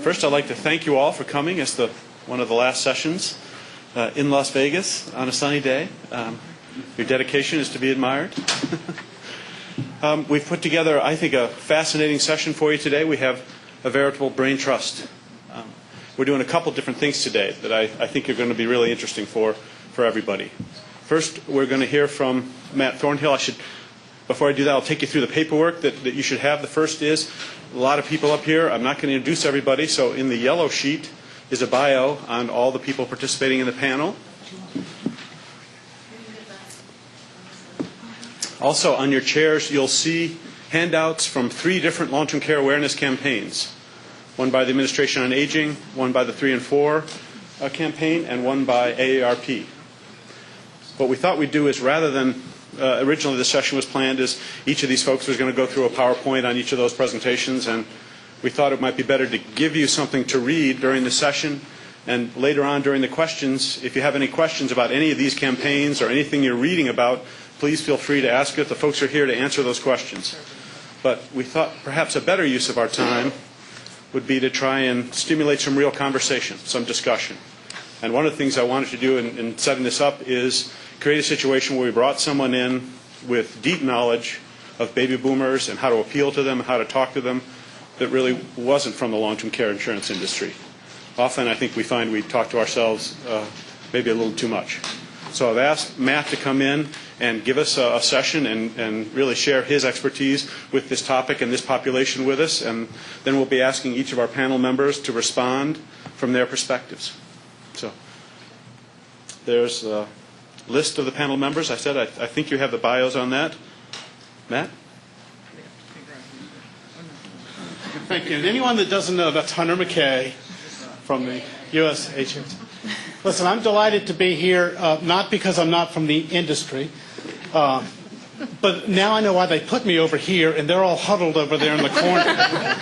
First, I'd like to thank you all for coming. It's one of the last sessions in Las Vegas on a sunny day. Your dedication is to be admired. We've put together, I think, a fascinating session for you today. We have a veritable brain trust. We're doing a couple different things today that I think are going to be really interesting for everybody. First, we're going to hear from Matt Thornhill. Before I do that, I'll take you through the paperwork that you should have. The first is a lot of people up here. I'm not going to introduce everybody, so in the yellow sheet is a bio on all the people participating in the panel. Also, on your chairs, you'll see handouts from 3 different long-term care awareness campaigns. One by the Administration on Aging, one by the 3 and 4 campaign, and one by AARP. What we thought we'd do is, rather than originally the session was planned as each of these folks was going to go through a PowerPoint on each of those presentations, and we thought it might be better to give you something to read during the session, and later on during the questions, if you have any questions about any of these campaigns or anything you're reading about, please feel free to ask it. The folks are here to answer those questions. But we thought perhaps a better use of our time would be to try and stimulate some real conversation, some discussion. And one of the things I wanted to do in setting this up is create a situation where we brought someone in with deep knowledge of baby boomers and how to appeal to them, how to talk to them, that really wasn't from the long-term care insurance industry. Often I think we find we talk to ourselves maybe a little too much. So I've asked Matt to come in and give us a session and really share his expertise with this topic and this population with us, and then we'll be asking each of our panel members to respond from their perspectives. So there's a list of the panel members. I said I think you have the bios on that. Matt? Thank you. And anyone that doesn't know, that's Hunter McKay from the U.S. Agents. Listen, I'm delighted to be here, not because I'm not from the industry, but now I know why they put me over here, and they're all huddled over there in the corner,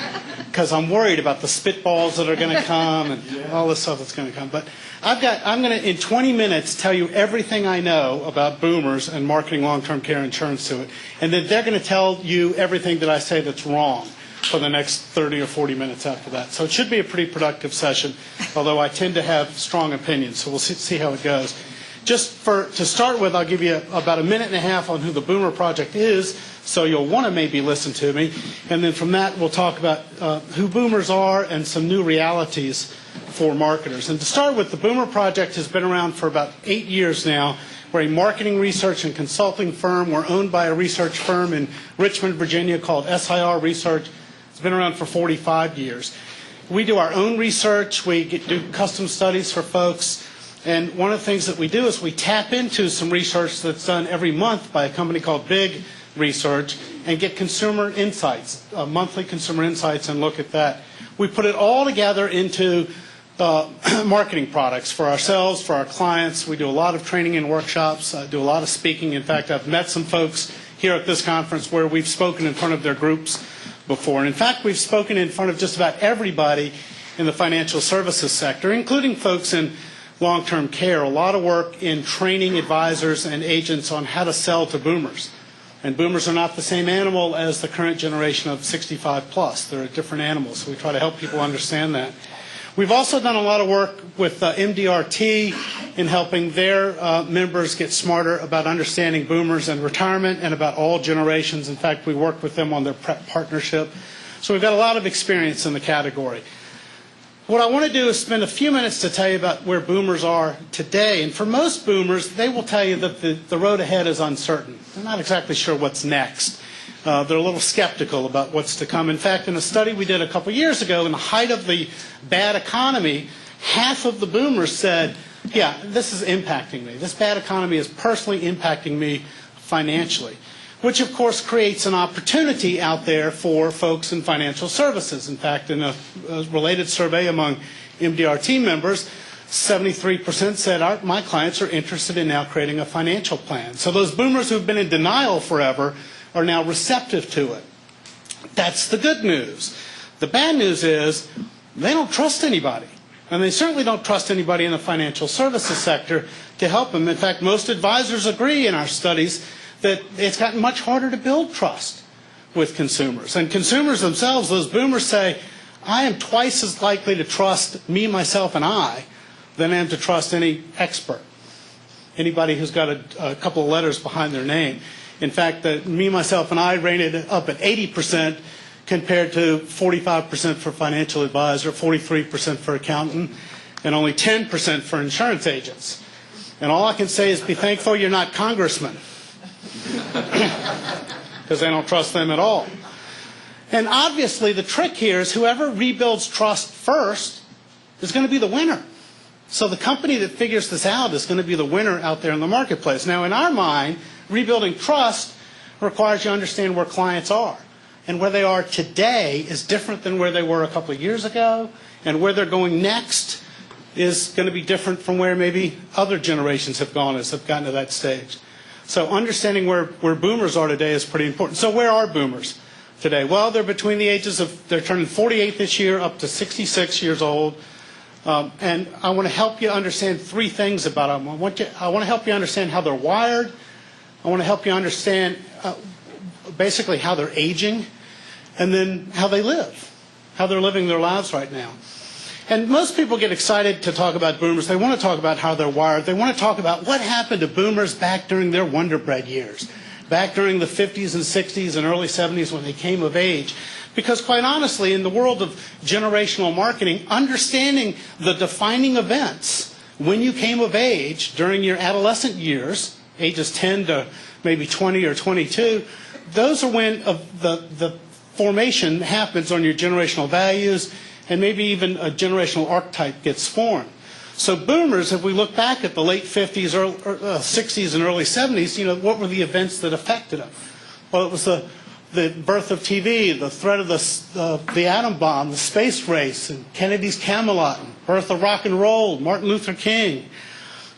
because I'm worried about the spitballs that are going to come and all this stuff that's going to come. But I'm going to, in 20 minutes, tell you everything I know about boomers and marketing long-term care insurance to it, and then they're going to tell you everything that I say that's wrong for the next 30 or 40 minutes after that. So it should be a pretty productive session, although I tend to have strong opinions, so we'll see how it goes. Just to start with, I'll give you about a minute and a half on who the Boomer Project is, so you'll want to maybe listen to me. And then from that, we'll talk about who boomers are and some new realities for marketers. And to start with, the Boomer Project has been around for about 8 years now. We're a marketing research and consulting firm. We're owned by a research firm in Richmond, Virginia called SIR Research. It's been around for 45 years. We do our own research. We do custom studies for folks. And one of the things that we do is we tap into some research that's done every month by a company called Big Research and get consumer insights, monthly consumer insights, and look at that. We put it all together into marketing products for ourselves, for our clients. We do a lot of training and workshops, do a lot of speaking. In fact, I've met some folks here at this conference where we've spoken in front of their groups before. And in fact, we've spoken in front of just about everybody in the financial services sector, including folks in long-term care. A lot of work in training advisors and agents on how to sell to boomers. And boomers are not the same animal as the current generation of 65 plus. They're a different animal, so we try to help people understand that. We've also done a lot of work with MDRT in helping their members get smarter about understanding boomers and retirement and about all generations. In fact, we worked with them on their PrEP partnership. So we've got a lot of experience in the category. What I want to do is spend a few minutes to tell you about where boomers are today. And for most boomers, they will tell you that the road ahead is uncertain. They're not exactly sure what's next. They're a little skeptical about what's to come. In fact, in a study we did a couple years ago, in the height of the bad economy, half of the boomers said, yeah, this is impacting me. This bad economy is personally impacting me financially, which of course creates an opportunity out there for folks in financial services. In fact, in a related survey among MDRT members, 73% said my clients are interested in now creating a financial plan. So those boomers who've been in denial forever are now receptive to it. That's the good news. The bad news is they don't trust anybody. And they certainly don't trust anybody in the financial services sector to help them. In fact, most advisors agree in our studies that it's gotten much harder to build trust with consumers. And consumers themselves, those boomers say, I am twice as likely to trust me, myself, and I than I am to trust any expert, anybody who's got a couple of letters behind their name. In fact, me, myself, and I rated it up at 80% compared to 45% for financial advisor, 43% for accountant, and only 10% for insurance agents. And all I can say is be thankful you're not congressmen, because I don't trust them at all. And obviously the trick here is whoever rebuilds trust first is going to be the winner. So the company that figures this out is going to be the winner out there in the marketplace. Now, in our mind, rebuilding trust requires you to understand where clients are. And where they are today is different than where they were a couple of years ago. And where they're going next is going to be different from where maybe other generations have gone as they've gotten to that stage. So understanding where boomers are today is pretty important. So where are boomers today? Well, they're between the ages of, they're turning 48 this year up to 66 years old. And I want to help you understand three things about them. I want to help you understand how they're wired. I want to help you understand basically how they're aging, and then how they live, how they're living their lives right now. And most people get excited to talk about boomers. They want to talk about how they're wired. They want to talk about what happened to boomers back during their Wonder Bread years, back during the 50s and 60s and early 70s when they came of age. Because quite honestly, in the world of generational marketing, understanding the defining events when you came of age during your adolescent years, ages 10 to maybe 20 or 22, those are when the formation happens on your generational values, and maybe even a generational archetype gets formed. So boomers, if we look back at the late 50s, 60s, and early 70s, what were the events that affected them? Well, it was the birth of TV, the threat of the atom bomb, the space race, and Kennedy's Camelot, and birth of rock and roll, Martin Luther King.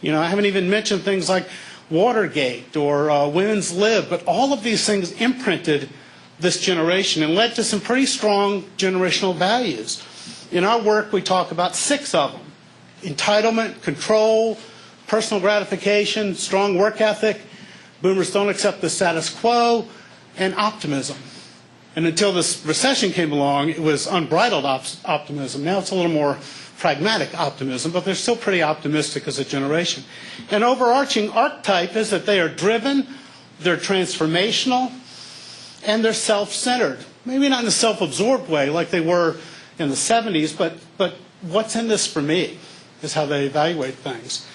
I haven't even mentioned things like Watergate or Women's Lib, but all of these things imprinted this generation and led to some pretty strong generational values. In our work, we talk about 6 of them: entitlement, control, personal gratification, strong work ethic, boomers don't accept the status quo, and optimism. And until this recession came along, it was unbridled optimism. Now it's a little more pragmatic optimism, but they're still pretty optimistic as a generation. An overarching archetype is that they are driven, they're transformational, and they're self-centered. Maybe not in a self-absorbed way like they were in the 70s, but what's in this for me is how they evaluate things.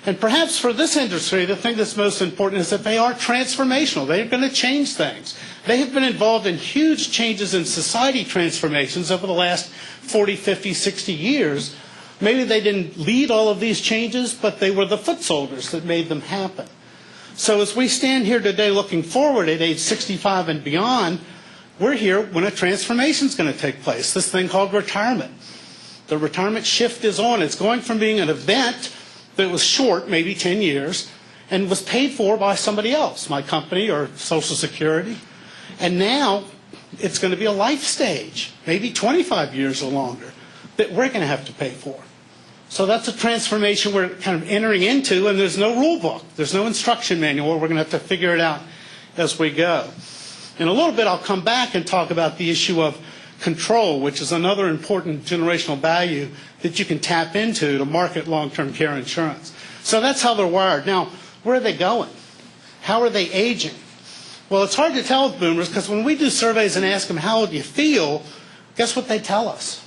And perhaps for this industry, the thing that's most important is that they are transformational. They're going to change things. They have been involved in huge changes in society transformations over the last 40, 50, 60 years. Maybe they didn't lead all of these changes, but they were the foot soldiers that made them happen. So as we stand here today looking forward at age 65 and beyond, we're here when a transformation is going to take place, this thing called retirement. The retirement shift is on. It's going from being an event that was short, maybe 10 years, and was paid for by somebody else, my company or Social Security. And now it's going to be a life stage, maybe 25 years or longer, that we're going to have to pay for. So that's a transformation we're kind of entering into, and there's no rule book. There's no instruction manual. We're going to have to figure it out as we go. In a little bit, I'll come back and talk about the issue of control, which is another important generational value that you can tap into to market long-term care insurance. So that's how they're wired. Now, where are they going? How are they aging? Well, it's hard to tell with boomers because when we do surveys and ask them, how old do you feel, guess what they tell us?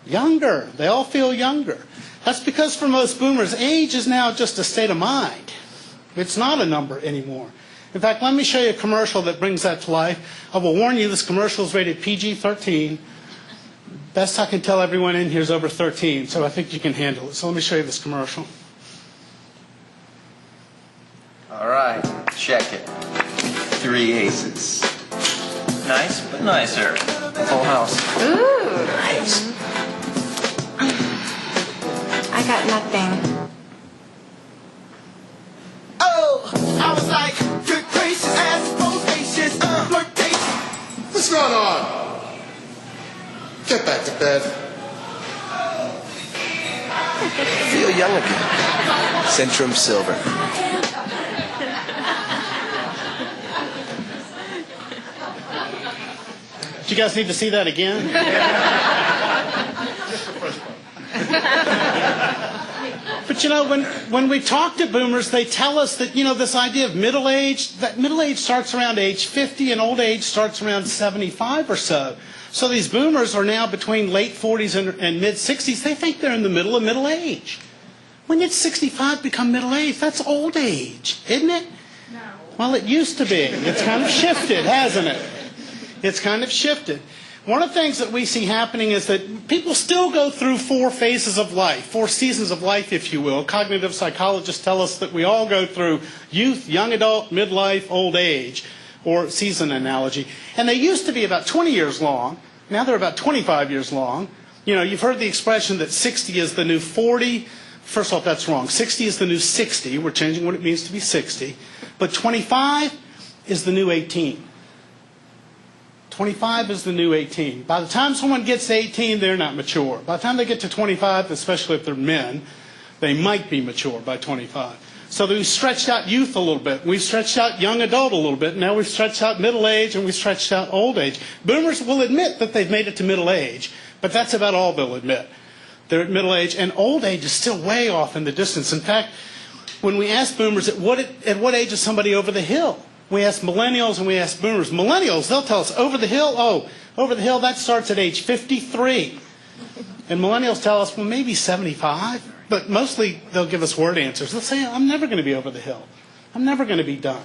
Younger. They all feel younger. That's because for most boomers, age is now just a state of mind. It's not a number anymore. In fact, let me show you a commercial that brings that to life. I will warn you, this commercial is rated PG-13. Best I can tell, everyone in here is over 13, so I think you can handle it. So let me show you this commercial. All right, check it. 3 aces. Nice, but nicer. Full house. Ooh. Nice. I got nothing. Oh, I was like, good gracious, aspirations, flirtation. What's going on? Get back to bed. Feel young again. Centrum Silver. Did You guys need to see that again? But you know, when we talk to boomers, they tell us that, you know, this idea of middle age, that middle age starts around age 50 and old age starts around 75 or so. So these boomers are now between late 40s and mid 60s. They think they're in the middle of middle age. When it's 65 become middle age, that's old age, isn't it? No. Well, it used to be. It's kind of shifted, hasn't it? It's kind of shifted. One of the things that we see happening is that people still go through 4 phases of life, 4 seasons of life, if you will. Cognitive psychologists tell us that we all go through youth, young adult, midlife, old age, or season analogy. And they used to be about 20 years long. Now they're about 25 years long. You know, you've heard the expression that 60 is the new 40. First off, that's wrong. 60 is the new 60. We're changing what it means to be 60. But 25 is the new 18. 25 is the new 18. By the time someone gets to 18, they're not mature. By the time they get to 25, especially if they're men, they might be mature by 25. So we've stretched out youth a little bit. We've stretched out young adult a little bit. Now we've stretched out middle age and we've stretched out old age. Boomers will admit that they've made it to middle age, but that's about all they'll admit. They're at middle age, and old age is still way off in the distance. In fact, when we ask boomers at what age is somebody over the hill, we ask millennials and we ask boomers. Millennials, they'll tell us, over the hill? Oh, over the hill, that starts at age 53. And millennials tell us, well, maybe 75. But mostly they'll give us word answers. They'll say, I'm never going to be over the hill. I'm never going to be done.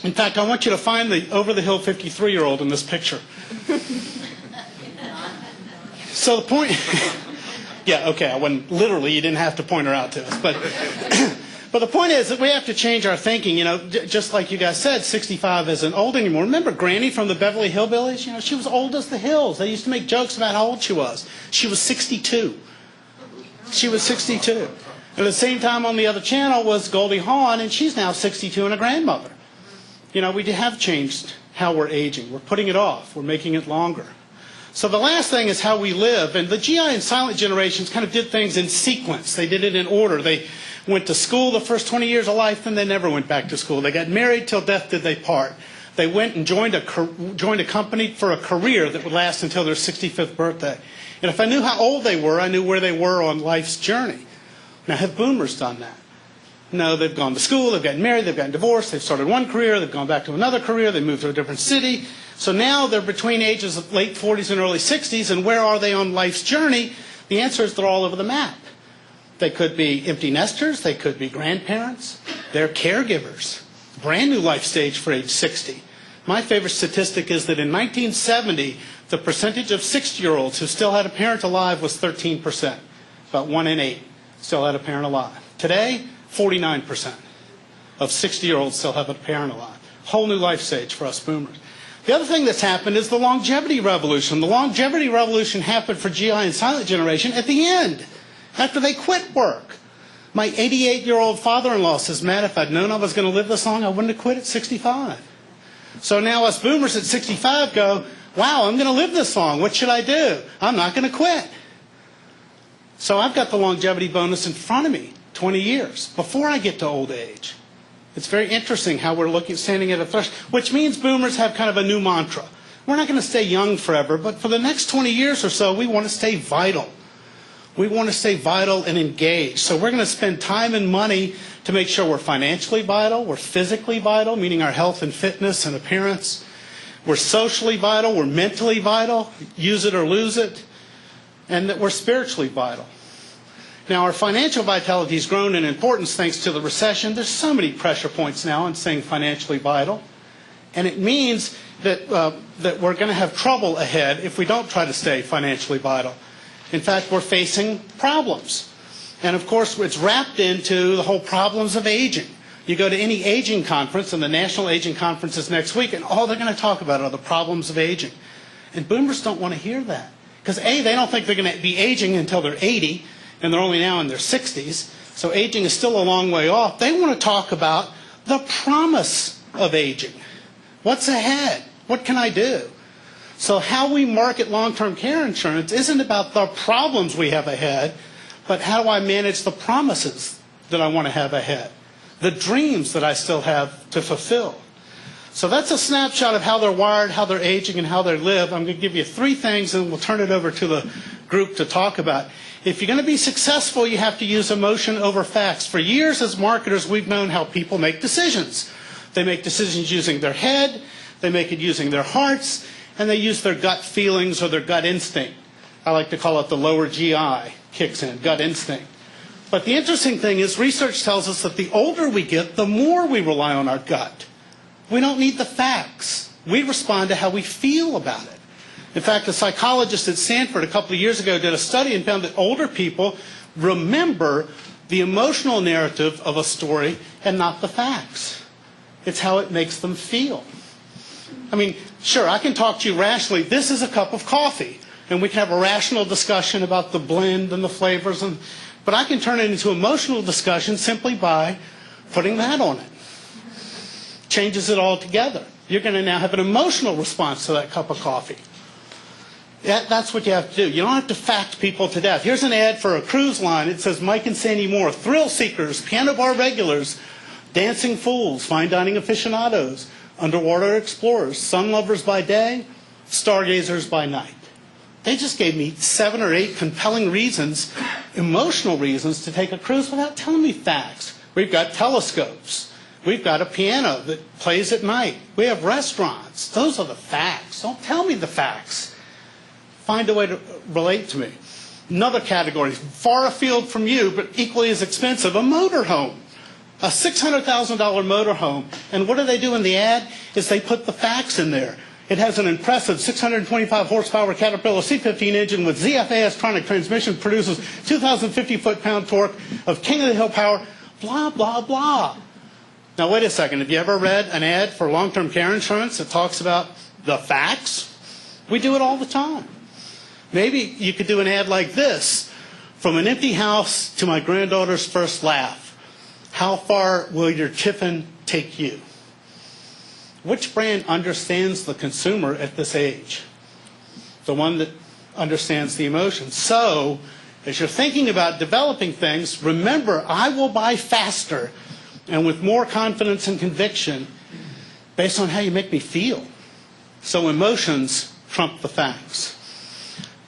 In fact, I want you to find the over-the-hill 53-year-old in this picture. So the point... Yeah, okay, I wouldn't, literally, you didn't have to point her out to us. But the point is that we have to change our thinking. You know, just like you guys said, 65 isn't old anymore. Remember Granny from the Beverly Hillbillies? You know, she was old as the hills. They used to make jokes about how old she was. She was 62. She was 62. At the same time on the other channel was Goldie Hawn, and she's now 62 and a grandmother. You know, we have changed how we're aging. We're putting it off. We're making it longer. So the last thing is how we live. And the GI and silent generations kind of did things in sequence. They did it in order. They went to school the first 20 years of life, then they never went back to school. They got married till death did they part. They went and joined a company for a career that would last until their 65th birthday. And if I knew how old they were, I knew where they were on life's journey. Now, have boomers done that? No, they've gone to school, they've gotten married, they've gotten divorced, they've started one career, they've gone back to another career, they moved to a different city. So now they're between ages of late 40s and early 60s, and where are they on life's journey? The answer is they're all over the map. They could be empty nesters, they could be grandparents, they're caregivers. Brand new life stage for age 60. My favorite statistic is that in 1970, the percentage of 60-year-olds who still had a parent alive was 13%. About 1 in 8 still had a parent alive. Today, 49% of 60-year-olds still have a parent alive. Whole new life stage for us boomers. The other thing that's happened is the longevity revolution. The longevity revolution happened for GI and silent generation at the end, after they quit work. My 88-year-old father-in-law says, Matt, if I'd known I was going to live this long, I wouldn't have quit at 65. So now us boomers at 65 go, wow, I'm going to live this long. What should I do? I'm not going to quit. So I've got the longevity bonus in front of me, 20 years, before I get to old age. It's very interesting how we're standing at a threshold, which means boomers have kind of a new mantra. We're not going to stay young forever, but for the next 20 years or so, we want to stay vital. We want to stay vital and engaged. So we're going to spend time and money to make sure we're financially vital, we're physically vital, meaning our health and fitness and appearance. We're socially vital, we're mentally vital, use it or lose it, and that we're spiritually vital. Now, our financial vitality has grown in importance thanks to the recession. There's so many pressure points now in saying financially vital. And it means that we're going to have trouble ahead if we don't try to stay financially vital. In fact, we're facing problems. And of course, it's wrapped into the whole problems of aging. You go to any aging conference, and the National Aging Conference is next week, and all they're going to talk about are the problems of aging. And boomers don't want to hear that. Because A, they don't think they're going to be aging until they're 80, and they're only now in their 60s. So aging is still a long way off. They want to talk about the promise of aging. What's ahead? What can I do? So how we market long-term care insurance isn't about the problems we have ahead, but how do I manage the promises that I want to have ahead, the dreams that I still have to fulfill. So that's a snapshot of how they're wired, how they're aging, and how they live. I'm going to give you 3 things, and we'll turn it over to the group to talk about. If you're going to be successful, you have to use emotion over facts. For years as marketers, we've known how people make decisions. They make decisions using their head, they make it using their hearts, and they use their gut feelings or their gut instinct. I like to call it the lower GI kicks in, gut instinct. But the interesting thing is research tells us that the older we get, the more we rely on our gut. We don't need the facts. We respond to how we feel about it. In fact, a psychologist at Stanford a couple of years ago did a study and found that older people remember the emotional narrative of a story and not the facts. It's how it makes them feel. I mean, sure, I can talk to you rationally. This is a cup of coffee. And we can have a rational discussion about the blend and the flavors. But I can turn it into emotional discussion simply by putting that on it. Changes it all together. You're going to now have an emotional response to that cup of coffee. That's what you have to do. You don't have to fact people to death. Here's an ad for a cruise line. It says Mike and Sandy Moore, thrill seekers, piano bar regulars, dancing fools, fine dining aficionados, underwater explorers, sun lovers by day, stargazers by night. They just gave me 7 or 8 compelling reasons, emotional reasons, to take a cruise without telling me facts. We've got telescopes. We've got a piano that plays at night. We have restaurants. Those are the facts. Don't tell me the facts. Find a way to relate to me. Another category, far afield from you, but equally as expensive, a motorhome. A $600,000 motorhome. And what do they do in the ad? Is they put the facts in there. It has an impressive 625 horsepower Caterpillar C15 engine with ZFA S-tronic transmission, produces 2,050 foot-pound torque of king of the hill power, blah, blah, blah. Now, wait a second. Have you ever read an ad for long-term care insurance that talks about the facts? We do it all the time. Maybe you could do an ad like this. From an empty house to my granddaughter's first laugh. How far will your tiffin take you? Which brand understands the consumer at this age? The one that understands the emotions. So, as you're thinking about developing things, remember, I will buy faster and with more confidence and conviction based on how you make me feel. So emotions trump the facts.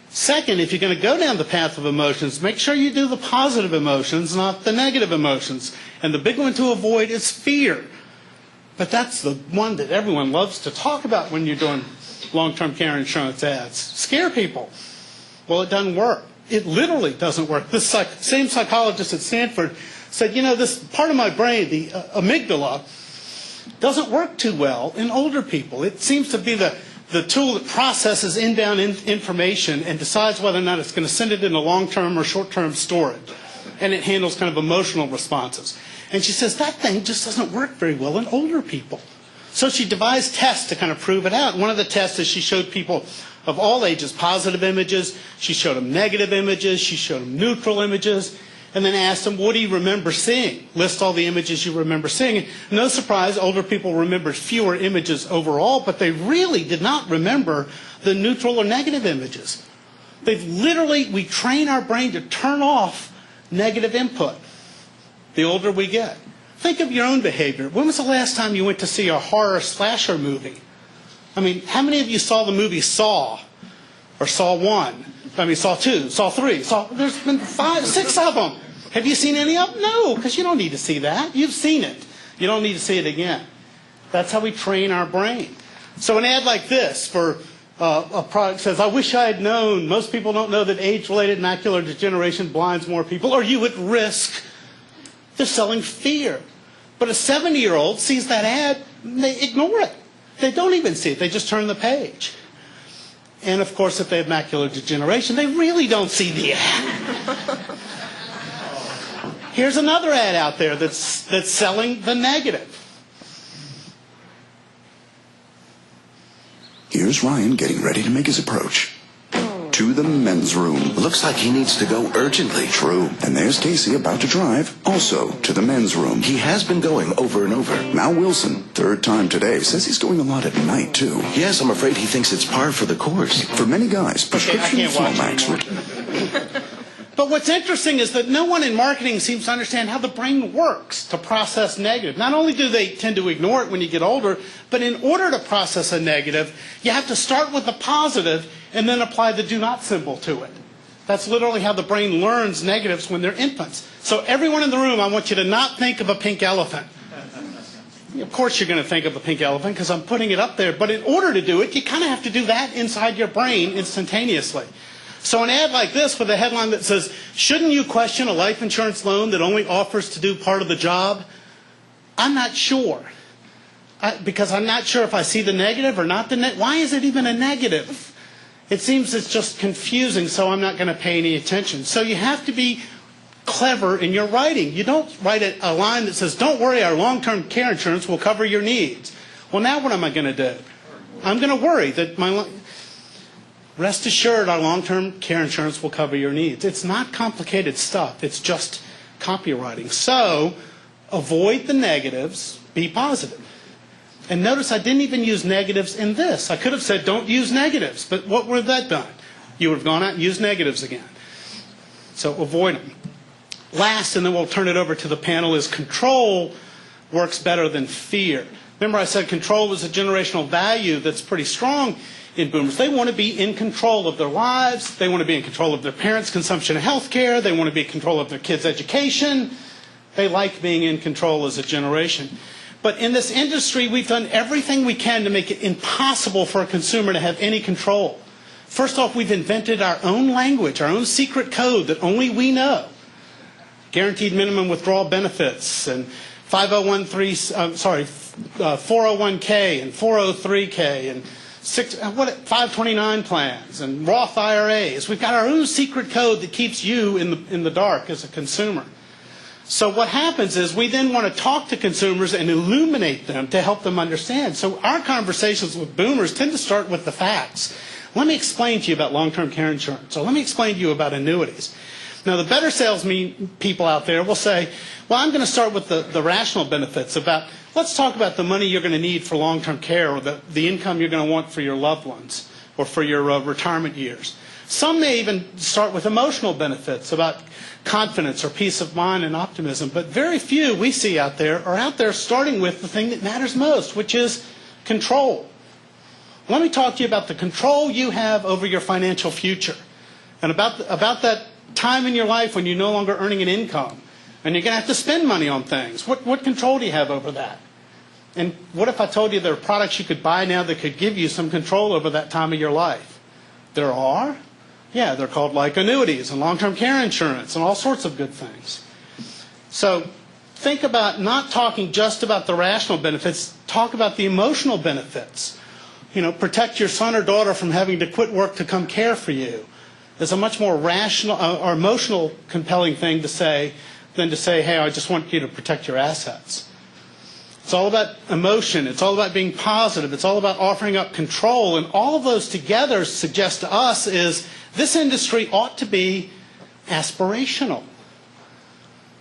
Second, if you're going to go down the path of emotions, make sure you do the positive emotions, not the negative emotions. And the big one to avoid is fear. But that's the one that everyone loves to talk about when you're doing long-term care insurance ads. Scare people. Well, it doesn't work. It literally doesn't work. This same psychologist at Stanford said, you know, this part of my brain, the amygdala, doesn't work too well in older people. It seems to be the tool that processes inbound information and decides whether or not it's going to send it into long-term or short-term storage. And it handles kind of emotional responses. And she says that thing just doesn't work very well in older people. So she devised tests to kind of prove it out. One of the tests is she showed people of all ages positive images. She showed them negative images. She showed them neutral images. And then asked them, what do you remember seeing? List all the images you remember seeing. And no surprise, older people remembered fewer images overall, but they really did not remember the neutral or negative images. We train our brain to turn off negative input the older we get. Think of your own behavior. When was the last time you went to see a horror slasher movie? I mean, how many of you saw the movie Saw? Or Saw 1? I mean, Saw 2, Saw 3. There's been 5, 6 of them. Have you seen any of them? No, because you don't need to see that. You've seen it. You don't need to see it again. That's how we train our brain. So an ad like this for a product says, I wish I had known. Most people don't know that age-related macular degeneration blinds more people. Are you at risk? They're selling fear. But a 70-year-old sees that ad, and they ignore it. They don't even see it. They just turn the page. And, of course, if they have macular degeneration, they really don't see the ad. Here's another ad out there that's selling the negative. Here's Ryan getting ready to make his approach. To the men's room. Looks like he needs to go urgently. True. And there's Casey about to drive, also to the men's room. He has been going over and over. Now Wilson, third time today, says he's going a lot at night, too. Yes, I'm afraid he thinks it's par for the course. For many guys, prescription I can't watch Flomax. But But what's interesting is that no one in marketing seems to understand how the brain works to process negative. Not only do they tend to ignore it when you get older, but in order to process a negative, you have to start with the positive and then apply the do not symbol to it. That's literally how the brain learns negatives when they're infants. So everyone in the room, I want you to not think of a pink elephant. Of course you're going to think of a pink elephant because I'm putting it up there. But in order to do it, you kind of have to do that inside your brain instantaneously. So an ad like this with a headline that says, shouldn't you question a life insurance loan that only offers to do part of the job? I'm not sure. Because I'm not sure if I see the negative or not the negative. Why is it even a negative? It seems it's just confusing, so I'm not going to pay any attention. So you have to be clever in your writing. You don't write a line that says, don't worry, our long-term care insurance will cover your needs. Well, now what am I going to do? I'm going to worry that rest assured our long-term care insurance will cover your needs. It's not complicated stuff. It's just copywriting. So avoid the negatives, be positive. And notice I didn't even use negatives in this. I could have said don't use negatives, but what would have that done? You would have gone out and used negatives again. So avoid them. Last, and then we'll turn it over to the panel, is control works better than fear. Remember I said control was a generational value that's pretty strong in boomers. They want to be in control of their lives. They want to be in control of their parents' consumption of health care. They want to be in control of their kids' education. They like being in control as a generation. But in this industry, we've done everything we can to make it impossible for a consumer to have any control. First off, we've invented our own language, our own secret code that only we know. Guaranteed minimum withdrawal benefits and 401k and 403k and 529 plans and Roth IRAs. We've got our own secret code that keeps you in the dark as a consumer. So what happens is we then want to talk to consumers and illuminate them to help them understand. So our conversations with boomers tend to start with the facts. Let me explain to you about long-term care insurance, or let me explain to you about annuities. Now, the better salespeople out there will say, well, I'm going to start with the rational benefits let's talk about the money you're going to need for long-term care or the income you're going to want for your loved ones or for your retirement years. Some may even start with emotional benefits about confidence or peace of mind and optimism, but very few we see out there are out there starting with the thing that matters most, which is control. Let me talk to you about the control you have over your financial future and about that time in your life when you're no longer earning an income and you're going to have to spend money on things. What control do you have over that? And what if I told you there are products you could buy now that could give you some control over that time of your life? There are? Yeah, they're called like annuities and long-term care insurance and all sorts of good things. So think about not talking just about the rational benefits, talk about the emotional benefits. Protect your son or daughter from having to quit work to come care for you. There's a much more rational or emotional compelling thing to say than to say, hey, I just want you to protect your assets. It's all about emotion. It's all about being positive. It's all about offering up control. And all of those together suggest to us is this industry ought to be aspirational.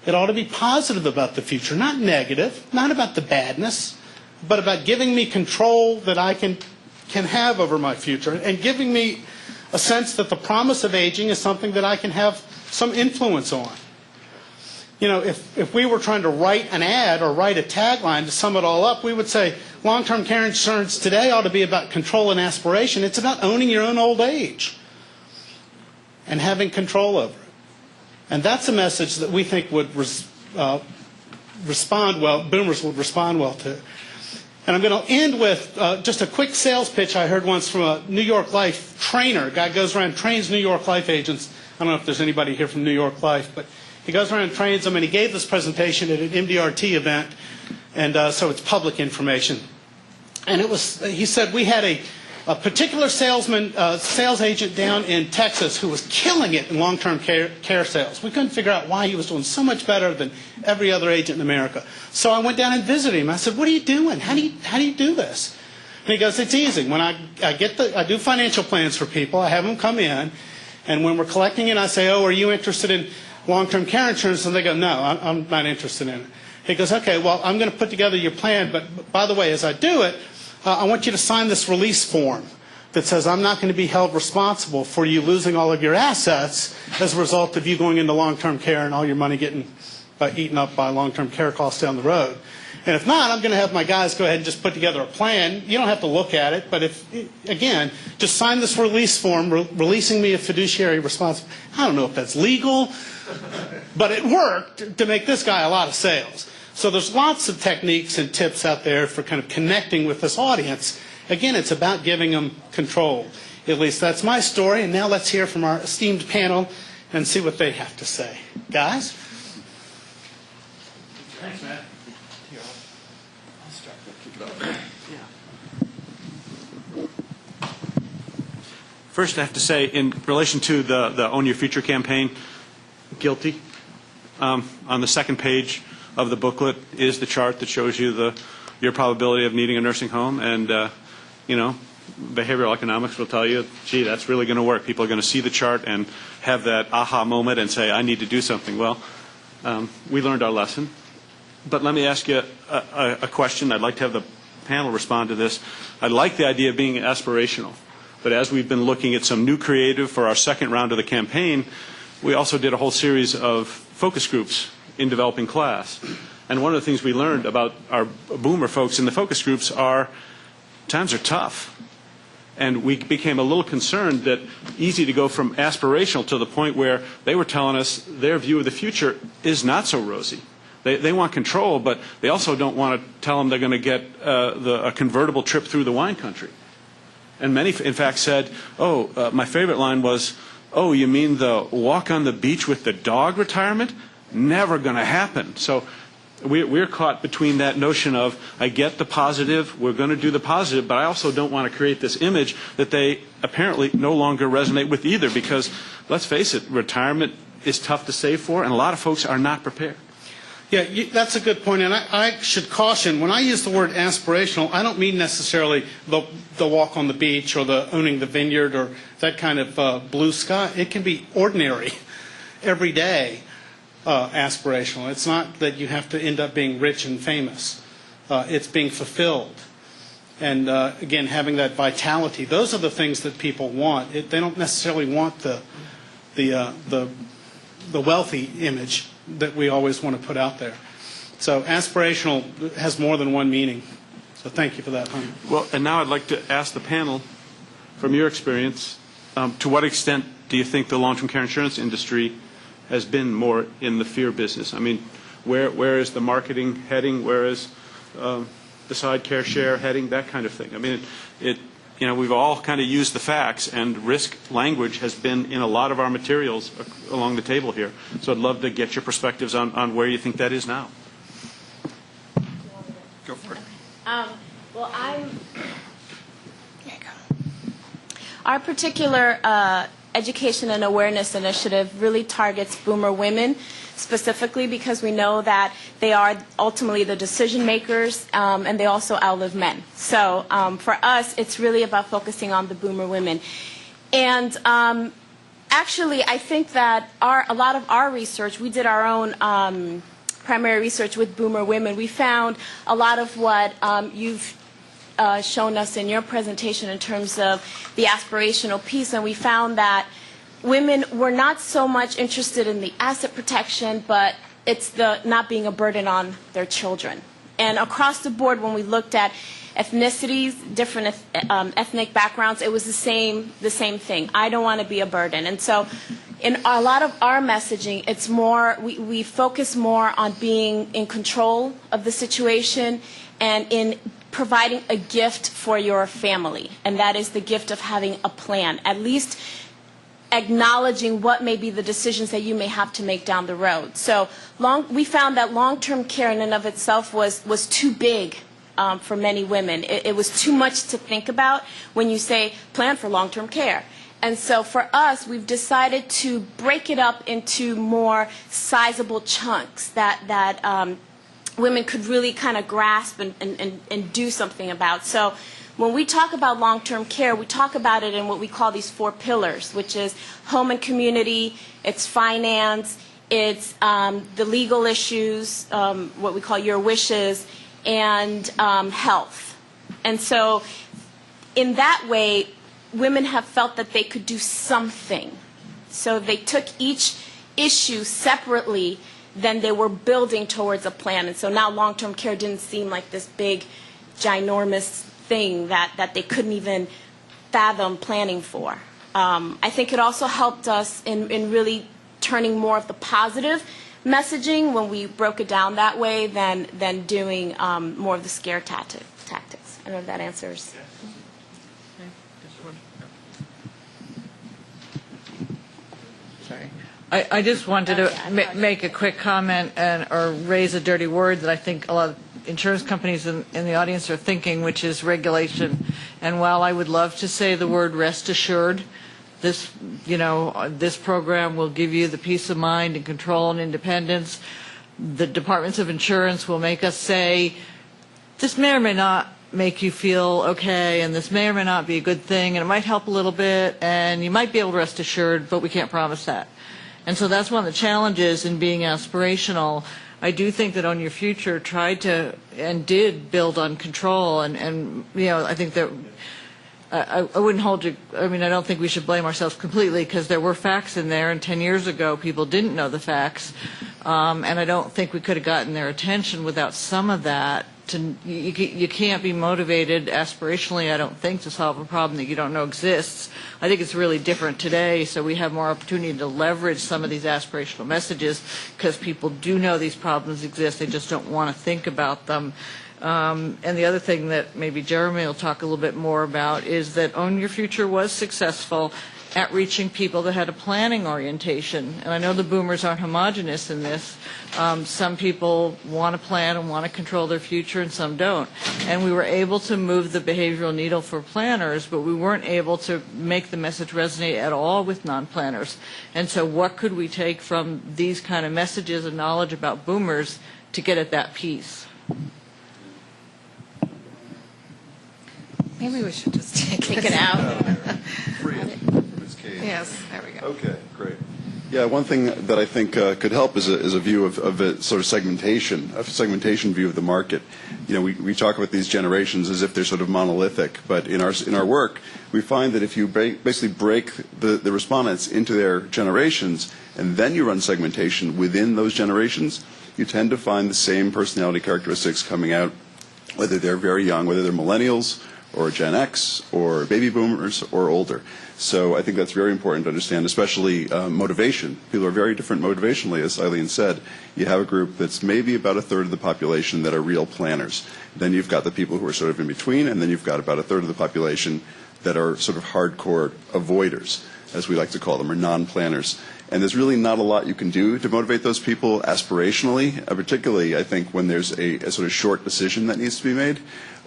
It ought to be positive about the future, not negative, not about the badness, but about giving me control that I can have over my future and giving me a sense that the promise of aging is something that I can have some influence on. If we were trying to write an ad or write a tagline to sum it all up, we would say long-term care insurance today ought to be about control and aspiration. It's about owning your own old age and having control over it. And that's a message that we think would respond well, boomers would respond well to. And I'm going to end with just a quick sales pitch I heard once from a New York Life trainer. A guy goes around and trains New York Life agents. I don't know if there's anybody here from New York Life, but he goes around and trains them, and he gave this presentation at an MDRT event, and so it's public information. And he said we had a particular sales agent down in Texas who was killing it in long-term care sales. We couldn't figure out why he was doing so much better than every other agent in America. So I went down and visited him. I said, what are you doing? How do you do this? And he goes, it's easy. When I do financial plans for people, I have them come in, and when we're collecting it, I say, oh, are you interested in long-term care insurance? And they go, no, I'm not interested in it. He goes, okay, well, I'm going to put together your plan, but by the way, as I do it, I want you to sign this release form. that says I'm not going to be held responsible for you losing all of your assets as a result of you going into long-term care and all your money getting eaten up by long-term care costs down the road. And if not, I'm going to have my guys go ahead and just put together a plan. You don't have to look at it, but if, again, just sign this release form, releasing me of fiduciary responsibility. I don't know if that's legal, but it worked to make this guy a lot of sales. So there's lots of techniques and tips out there for kind of connecting with this audience. Again, it's about giving them control. At least that's my story. And now let's hear from our esteemed panel and see what they have to say. Guys? Thanks, Matt. First, I have to say, in relation to the Own Your Future campaign, guilty. On the second page of the booklet is the chart that shows you your probability of needing a nursing home, and behavioral economics will tell you, gee, that's really going to work. People are going to see the chart and have that aha moment and say, I need to do something. Well, we learned our lesson. But let me ask you a question. I'd like to have the panel respond to this. I like the idea of being aspirational. But as we've been looking at some new creative for our second round of the campaign, we also did a whole series of focus groups in developing class. And one of the things we learned about our boomer folks in the focus groups are times are tough. And we became a little concerned that easy to go from aspirational to the point where they were telling us their view of the future is not so rosy. They want control, but they also don't want to tell them they're going to get a convertible trip through the wine country. And many, in fact, said, my favorite line was, oh, you mean the walk on the beach with the dog retirement? Never going to happen. So we're caught between that notion of, I get the positive, we're going to do the positive, but I also don't want to create this image that they apparently no longer resonate with either, because let's face it, retirement is tough to save for, and a lot of folks are not prepared. Yeah, that's a good point, and I should caution, when I use the word aspirational, I don't mean necessarily the walk on the beach or the owning the vineyard or that kind of blue sky. It can be ordinary, everyday aspirational. It's not that you have to end up being rich and famous. It's being fulfilled. And again, having that vitality. Those are the things that people want. They don't necessarily want the wealthy image that we always want to put out there. So aspirational has more than one meaning. So thank you for that, Hunter. Well, and now I'd like to ask the panel, from your experience, to what extent do you think the long-term care insurance industry has been more in the fear business? I mean, where is the marketing heading? Where is the side care share heading? That kind of thing. I mean, we've all kind of used the facts, and risk language has been in a lot of our materials along the table here. So I'd love to get your perspectives on where you think that is now. Go for it. Well, our particular education and awareness initiative really targets boomer women specifically because we know that they are ultimately the decision makers and they also outlive men. So for us, it's really about focusing on the boomer women. And actually, I think that a lot of our research, we did our own primary research with boomer women. We found a lot of what you've shown us in your presentation in terms of the aspirational piece, and we found that women were not so much interested in the asset protection, but it's the not being a burden on their children. And across the board, when we looked at ethnicities, different ethnic backgrounds, it was the same thing. I don't want to be a burden. And so in a lot of our messaging, it's more, we focus more on being in control of the situation and in providing a gift for your family. And that is the gift of having a plan, at least acknowledging what may be the decisions that you may have to make down the road. So we found that long-term care in and of itself was too big for many women. It was too much to think about when you say plan for long-term care. And so for us, we've decided to break it up into more sizable chunks that women could really kind of grasp and do something about. So when we talk about long-term care, we talk about it in what we call these 4 pillars, which is home and community, it's finance, it's the legal issues, what we call your wishes, and health. And so in that way, women have felt that they could do something. So they took each issue separately, then they were building towards a plan. And so now long-term care didn't seem like this big, ginormous thing that they couldn't even fathom planning for. I think it also helped us in really turning more of the positive messaging when we broke it down that way than doing more of the scare tactics. I don't know if that answers. Sorry. I just wanted to make a quick comment or raise a dirty word that I think a lot of insurance companies in the audience are thinking, which is regulation. And while I would love to say the word rest assured, this program will give you the peace of mind and control and independence. The departments of insurance will make us say, this may or may not make you feel okay, and this may or may not be a good thing, and it might help a little bit, and you might be able to rest assured, but we can't promise that. And so that's one of the challenges in being aspirational. I do think that On Your Future tried to and did build on control, and I think that I wouldn't hold you. I mean, I don't think we should blame ourselves completely, because there were facts in there, and 10 years ago people didn't know the facts, and I don't think we could have gotten their attention without some of that. You can't be motivated aspirationally, I don't think, to solve a problem that you don't know exists. I think it's really different today, so we have more opportunity to leverage some of these aspirational messages because people do know these problems exist, they just don't want to think about them. And the other thing that maybe Jeremy will talk a little bit more about is that Own Your Future was successful at reaching people that had a planning orientation. And I know the boomers aren't homogenous in this. Some people want to plan and want to control their future, and some don't. And we were able to move the behavioral needle for planners, but we weren't able to make the message resonate at all with non-planners. And so what could we take from these kind of messages and knowledge about boomers to get at that piece? Maybe we should just take it out. Free it from its cage. Yes, there we go. Okay, great. Yeah, one thing that I think could help is a view of a sort of segmentation view of the market. We talk about these generations as if they're sort of monolithic, but in our work, we find that if you basically break the respondents into their generations and then you run segmentation within those generations, you tend to find the same personality characteristics coming out, whether they're very young, whether they're millennials, or Gen X, or baby boomers, or older. So I think that's very important to understand, especially motivation. People are very different motivationally, as Eileen said. You have a group that's maybe about a third of the population that are real planners. Then you've got the people who are sort of in between, and then you've got about a third of the population that are sort of hardcore avoiders, as we like to call them, or non-planners. And there's really not a lot you can do to motivate those people aspirationally, particularly, I think, when there's a sort of short decision that needs to be made,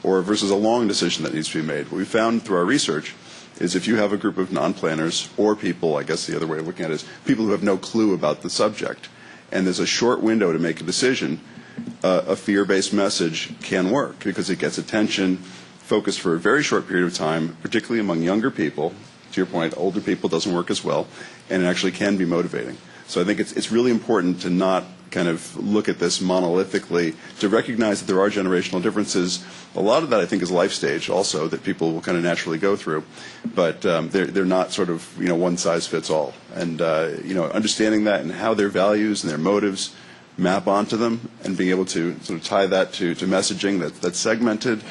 or versus a long decision that needs to be made. What we found through our research is if you have a group of non-planners, or people, I guess the other way of looking at it is people who have no clue about the subject, and there's a short window to make a decision, a fear-based message can work because it gets attention, focused for a very short period of time, particularly among younger people. To your point, older people doesn't work as well, and it actually can be motivating. So I think it's really important to not kind of look at this monolithically, to recognize that there are generational differences. A lot of that, I think, is life stage also that people will kind of naturally go through, but they're not sort of one size fits all. And understanding that and how their values and their motives map onto them, and being able to sort of tie that to messaging that's segmented,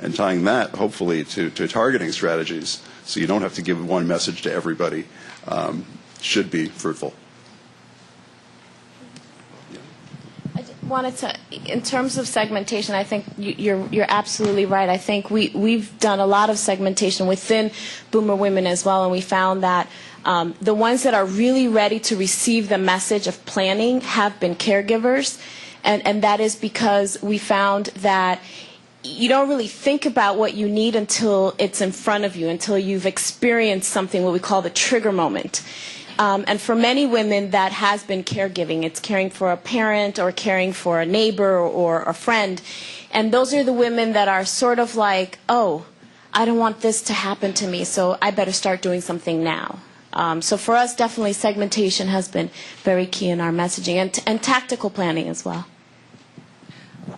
and tying that hopefully to targeting strategies, so you don't have to give one message to everybody, should be fruitful. Wanted to, in terms of segmentation, I think you're absolutely right. I think we've done a lot of segmentation within boomer women as well, and we found that the ones that are really ready to receive the message of planning have been caregivers, and that is because we found that you don't really think about what you need until it's in front of you, until you've experienced something, what we call the trigger moment. And for many women, that has been caregiving. It's caring for a parent or caring for a neighbor or a friend. And those are the women that are sort of like, oh, I don't want this to happen to me, so I better start doing something now. So for us, definitely segmentation has been very key in our messaging, and tactical planning as well.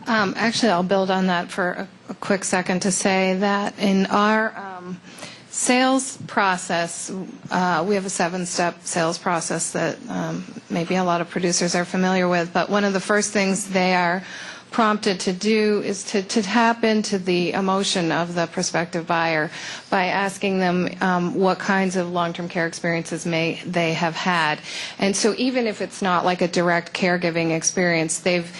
Actually, I'll build on that for a quick second to say that in our sales process, we have a 7-step sales process that maybe a lot of producers are familiar with, but one of the first things they are prompted to do is to tap into the emotion of the prospective buyer by asking them what kinds of long-term care experiences may they have had. And so even if it's not like a direct caregiving experience, they've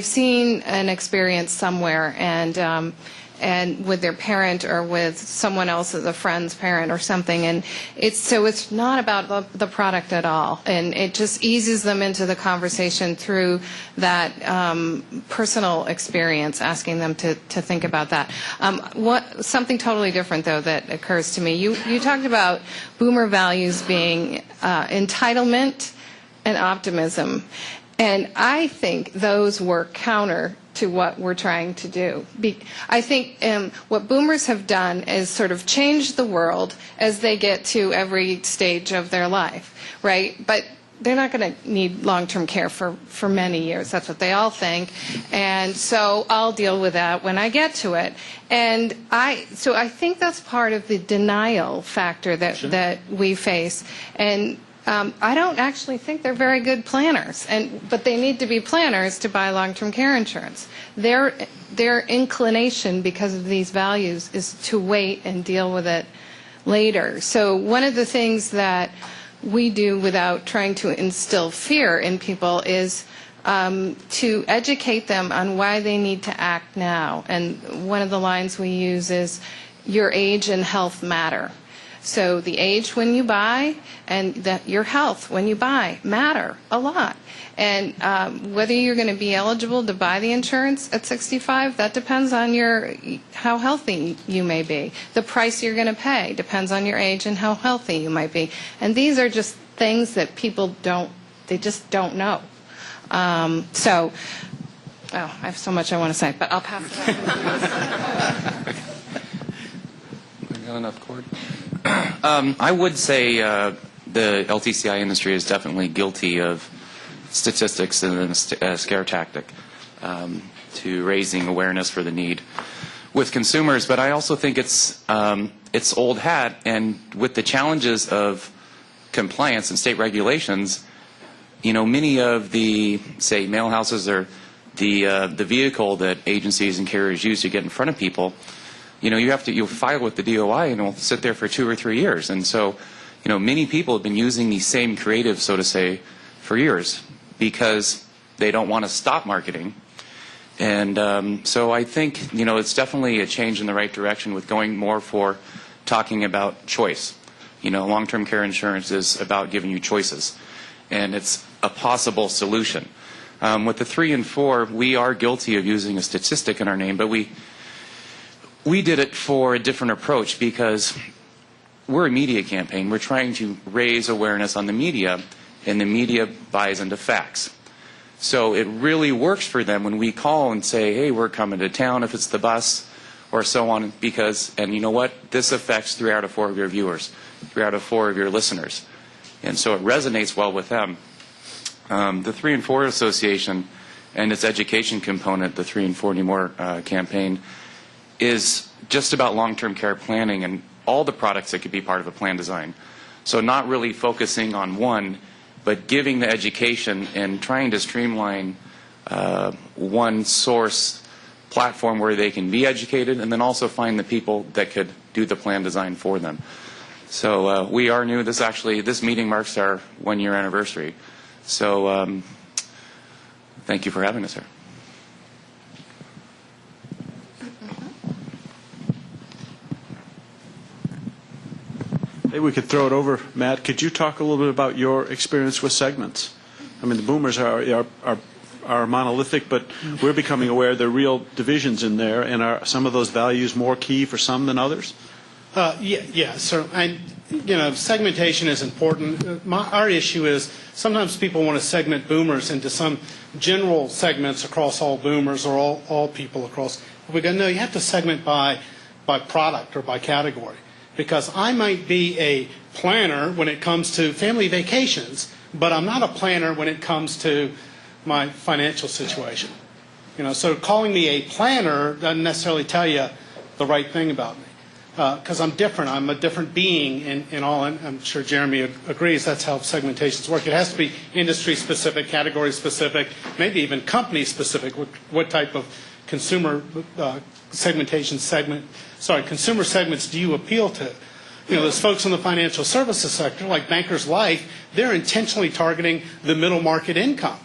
seen an experience somewhere, and with their parent or with someone else, a friend's parent or something, and it's not about the product at all, and it just eases them into the conversation through that personal experience, asking them to think about that. Something totally different, though, that occurs to me. You talked about boomer values being entitlement and optimism, and I think those work counter to what we're trying to do. I think what boomers have done is sort of change the world as they get to every stage of their life, right? But they're not going to need long-term care for many years. That's what they all think. And so I'll deal with that when I get to it. And so I think that's part of the denial factor that we face. And I don't actually think they're very good planners, but they need to be planners to buy long-term care insurance. Their inclination, because of these values, is to wait and deal with it later. So one of the things that we do without trying to instill fear in people is to educate them on why they need to act now. And one of the lines we use is, your age and health matter. So the age when you buy and your health when you buy matter a lot. And whether you're going to be eligible to buy the insurance at 65, that depends on how healthy you may be. The price you're going to pay depends on your age and how healthy you might be. And these are just things that people just don't know. I have so much I want to say, but I'll pass it on. I got enough cord. I would say the LTCI industry is definitely guilty of statistics and a scare tactic to raising awareness for the need with consumers. But I also think it's old hat, and with the challenges of compliance and state regulations, many of the, say, mail houses or the vehicle that agencies and carriers use to get in front of people, you'll file with the DOI and it'll sit there for 2 or 3 years. And so, many people have been using the same creative, so to say, for years because they don't want to stop marketing. And so I think, it's definitely a change in the right direction with going more for talking about choice. Long-term care insurance is about giving you choices, and it's a possible solution. With the 3 and 4, we are guilty of using a statistic in our name, but we did it for a different approach because we're a media campaign. We're trying to raise awareness on the media, and the media buys into facts. So it really works for them when we call and say, hey, we're coming to town, if it's the bus or so on, and you know what? This affects 3 out of 4 of your viewers, 3 out of 4 of your listeners. And so it resonates well with them. The 3 and 4 Association and its education component, the 3 and 4 Anymore campaign, is just about long-term care planning and all the products that could be part of a plan design. So not really focusing on one, but giving the education and trying to streamline one source platform where they can be educated, and then also find the people that could do the plan design for them. So we are new. This meeting marks our 1-year anniversary. So thank you for having us here. Maybe we could throw it over. Matt, could you talk a little bit about your experience with segments? I mean, the boomers are monolithic, but we're becoming aware there are real divisions in there, and are some of those values more key for some than others? Yeah. So, segmentation is important. Our issue is sometimes people want to segment boomers into some general segments across all boomers or all people across. We go, no, you have to segment by product or by category. Because I might be a planner when it comes to family vacations, but I'm not a planner when it comes to my financial situation. So calling me a planner doesn't necessarily tell you the right thing about me. because I'm different. I'm a different being in all, and I'm sure Jeremy agrees that's how segmentations work. It has to be industry-specific, category-specific, maybe even company-specific, what type of consumer consumer segments do you appeal to? You know, there's folks in the financial services sector, like Bankers Life, they're intentionally targeting the middle market income.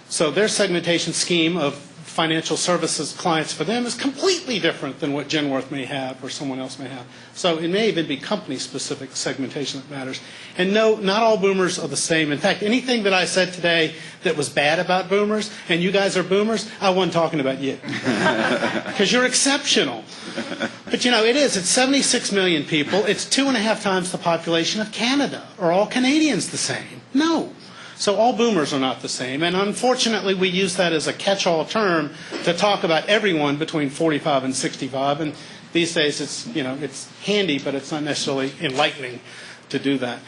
So their segmentation scheme of financial services clients for them is completely different than what Genworth may have or someone else may have. So it may even be company-specific segmentation that matters. And no, not all boomers are the same. In fact, anything that I said today that was bad about boomers, and you guys are boomers, I wasn't talking about you. Because you're exceptional. But you know, it's 76 million people. It's 2.5 times the population of Canada. Are all Canadians the same? No. So all boomers are not the same, and unfortunately we use that as a catch-all term to talk about everyone between 45 and 65, and these days it's handy, but it's not necessarily enlightening to do that.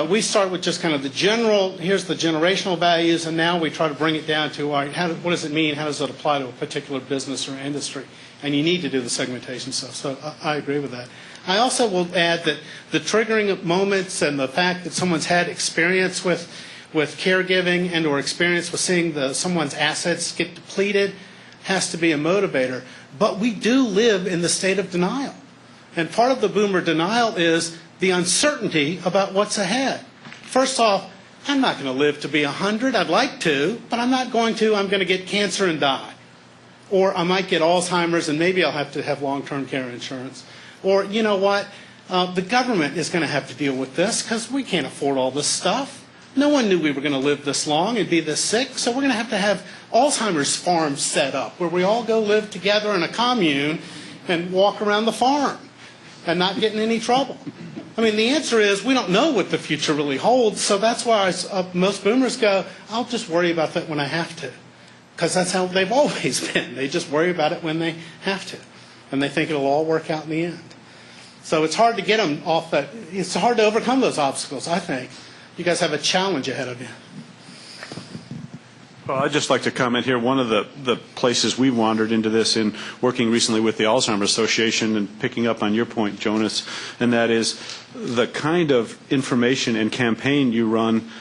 We start with just kind of the general, here's the generational values, and now we try to bring it down to, all right, what does it mean, how does it apply to a particular business or industry? And you need to do the segmentation stuff, so I agree with that. I also will add that the triggering moments and the fact that someone's had experience with caregiving and or experience with seeing someone's assets get depleted has to be a motivator. But we do live in the state of denial. And part of the boomer denial is the uncertainty about what's ahead. First off, I'm not going to live to be 100. I'd like to, but I'm not going to. I'm going to get cancer and die. Or I might get Alzheimer's and maybe I'll have to have long-term care insurance. Or, you know what, the government is going to have to deal with this because we can't afford all this stuff. No one knew we were going to live this long and be this sick, so we're going to have Alzheimer's farms set up where we all go live together in a commune and walk around the farm and not get in any trouble. I mean, the answer is we don't know what the future really holds, so that's why most boomers go, I'll just worry about that when I have to, because that's how they've always been. They just worry about it when they have to, and they think it'll all work out in the end. So it's hard to get them off that. It's hard to overcome those obstacles, I think. You guys have a challenge ahead of you. Well, I'd just like to comment here. One of the places we wandered into this in working recently with the Alzheimer's Association and picking up on your point, Jonas, and that is the kind of information and campaign you run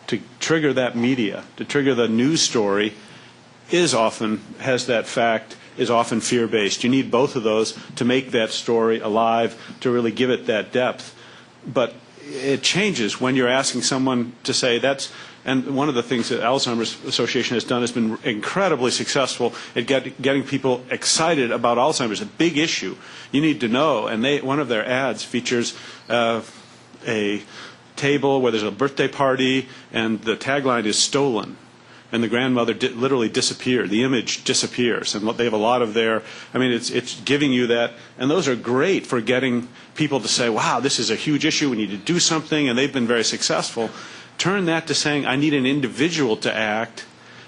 to trigger that media, to trigger the news story, is often fear-based. You need both of those to make that story alive, to really give it that depth. But it changes when you're asking someone to say that's, and one of the things that Alzheimer's Association has done has been incredibly successful at getting people excited about Alzheimer's, a big issue. You need to know, and one of their ads features a table where there's a birthday party, and the tagline is stolen. And the grandmother literally disappeared. The image disappears. And they have a lot of it's giving you that. And those are great for getting people to say, wow, this is a huge issue. We need to do something. And they've been very successful. Turn that to saying, I need an individual to act.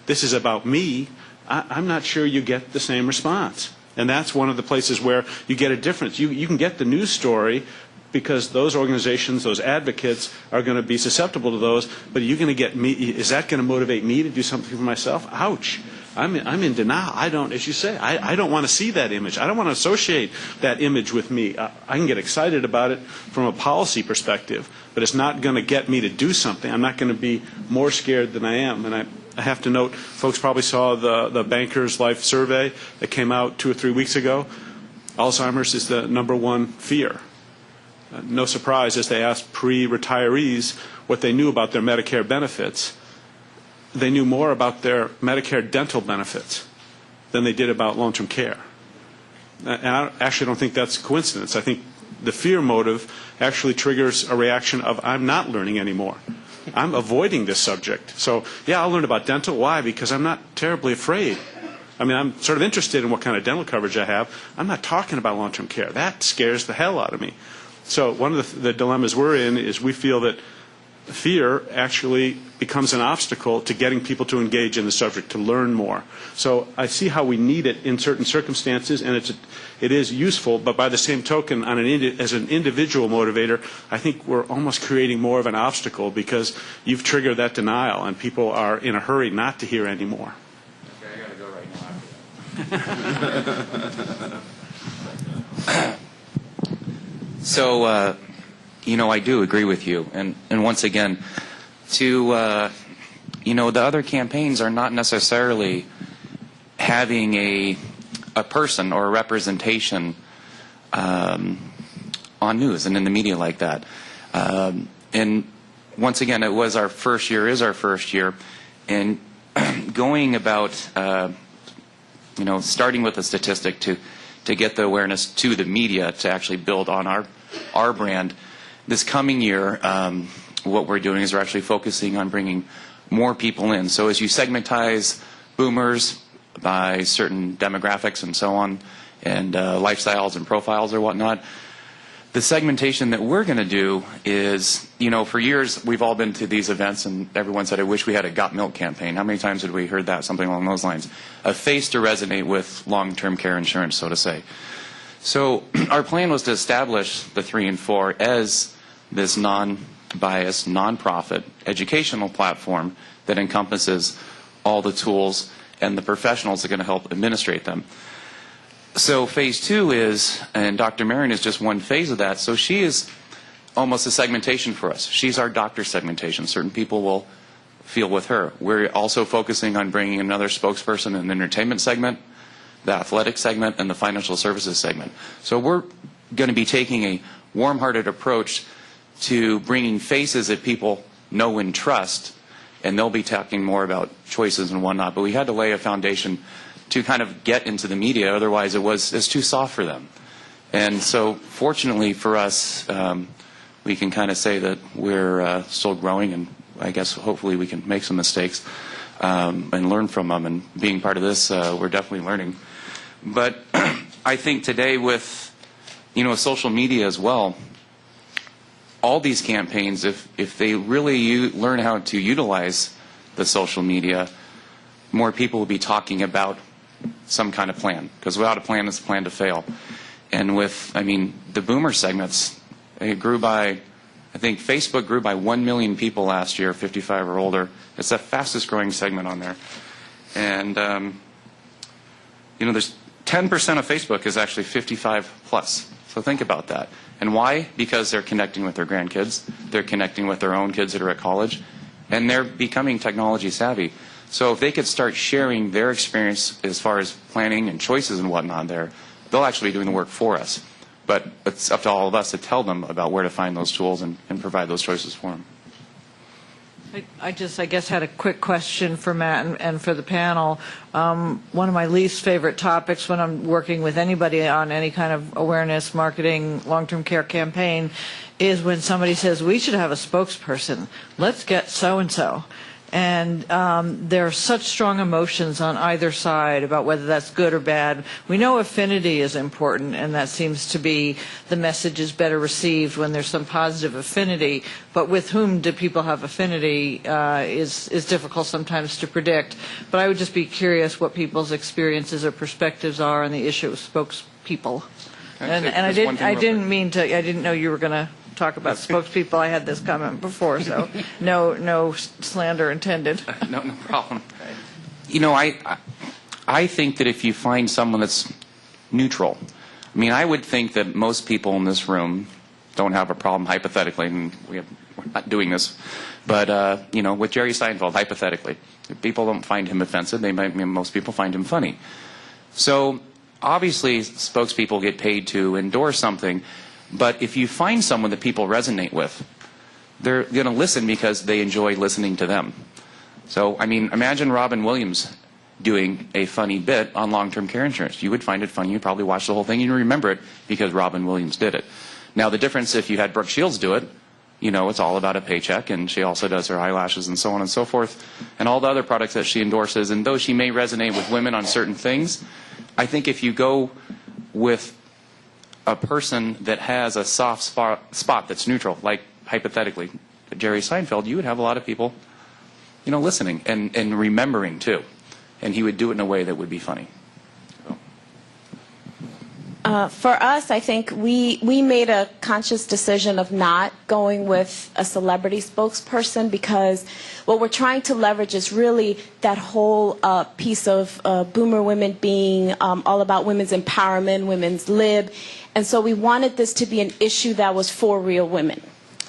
This is about me. I'm not sure you get the same response. And that's one of the places where you get a difference. You can get the news story, because those organizations, those advocates, are going to be susceptible to those. But are you going to get me? Is that going to motivate me to do something for myself? Ouch! I'm in denial. I don't, as you say, I don't want to see that image. I don't want to associate that image with me. I can get excited about it from a policy perspective, but it's not going to get me to do something. I'm not going to be more scared than I am. And I have to note, folks probably saw the Bankers Life survey that came out 2 or 3 weeks ago. Alzheimer's is the #1 fear. No surprise, as they asked pre-retirees what they knew about their Medicare benefits, they knew more about their Medicare dental benefits than they did about long-term care. And I actually don't think that's a coincidence. I think the fear motive actually triggers a reaction of, I'm not learning anymore. I'm avoiding this subject. So, yeah, I'll learn about dental. Why? Because I'm not terribly afraid. I mean, I'm sort of interested in what kind of dental coverage I have. I'm not talking about long-term care. That scares the hell out of me. So one of the dilemmas we're in is we feel that fear actually becomes an obstacle to getting people to engage in the subject, to learn more. So I see how we need it in certain circumstances, and it is useful, but by the same token, as an individual motivator, I think we're almost creating more of an obstacle because you've triggered that denial, and people are in a hurry not to hear anymore. Okay, I got to go right now after that. So, I do agree with you. And once again, the other campaigns are not necessarily having a person or a representation on news and in the media like that. And once again, it was our first year, is our first year, and going about, starting with a statistic to get the awareness to the media to actually build on our brand. This coming year, what we're doing is we're actually focusing on bringing more people in. So as you segmentize boomers by certain demographics and so on, and lifestyles and profiles or whatnot, the segmentation that we're going to do is, for years we've all been to these events and everyone said, I wish we had a Got Milk campaign. How many times had we heard that? Something along those lines. A face to resonate with long-term care insurance, so to say. So our plan was to establish the 3 and 4 as this non-biased, non-profit educational platform that encompasses all the tools and the professionals that are going to help administrate them. So phase 2 is, and Dr. Marion is just one phase of that, so she is almost a segmentation for us. She's our doctor segmentation. Certain people will feel with her. We're also focusing on bringing another spokesperson in the entertainment segment, the athletic segment, and the financial services segment. So we're going to be taking a warm-hearted approach to bringing faces that people know and trust, and they'll be talking more about choices and whatnot. But we had to lay a foundation to kind of get into the media, otherwise it's too soft for them. And so fortunately for us, we can kind of say that we're still growing, and I guess hopefully we can make some mistakes and learn from them. And being part of this, we're definitely learning. But I think today with, social media as well, all these campaigns, if they really learn how to utilize the social media, more people will be talking about some kind of plan, because without a plan, it's a plan to fail. And with, the boomer segments, it grew by, I think Facebook grew by 1 million people last year, 55 or older. It's the fastest growing segment on there. And, there's 10% of Facebook is actually 55 plus. So think about that. And why? Because they're connecting with their grandkids, they're connecting with their own kids that are at college, and they're becoming technology savvy. So if they could start sharing their experience as far as planning and choices and whatnot there, they'll actually be doing the work for us. But it's up to all of us to tell them about where to find those tools and provide those choices for them. I guess, had a quick question for Matt and for the panel. One of my least favorite topics when I'm working with anybody on any kind of awareness, marketing, long-term care campaign is when somebody says, we should have a spokesperson. Let's get so-and-so. And there are such strong emotions on either side about whether that's good or bad. We know affinity is important, and that seems to be the message is better received when there's some positive affinity. But with whom do people have affinity is difficult sometimes to predict. But I would just be curious what people's experiences or perspectives are on the issue of spokespeople. And I didn't know you were going to talk about spokespeople. I had this comment before, so no slander intended. No problem. I think that if you find someone that's neutral, I would think that most people in this room don't have a problem, hypothetically, and we're not doing this, but with Jerry Seinfeld, hypothetically, if people don't find him offensive, most people find him funny. So obviously, spokespeople get paid to endorse something. But if you find someone that people resonate with, they're going to listen because they enjoy listening to them. So, imagine Robin Williams doing a funny bit on long-term care insurance. You would find it funny. You'd probably watch the whole thing and remember it because Robin Williams did it. Now, the difference if you had Brooke Shields do it, it's all about a paycheck, and she also does her eyelashes and so on and so forth, and all the other products that she endorses. And though she may resonate with women on certain things, I think if you go with a person that has a soft spot that's neutral, like hypothetically Jerry Seinfeld, you would have a lot of people, listening and remembering too, and he would do it in a way that would be funny. So. For us, I think we made a conscious decision of not going with a celebrity spokesperson because what we're trying to leverage is really that whole piece of boomer women being all about women's empowerment, women's lib. And so we wanted this to be an issue that was for real women.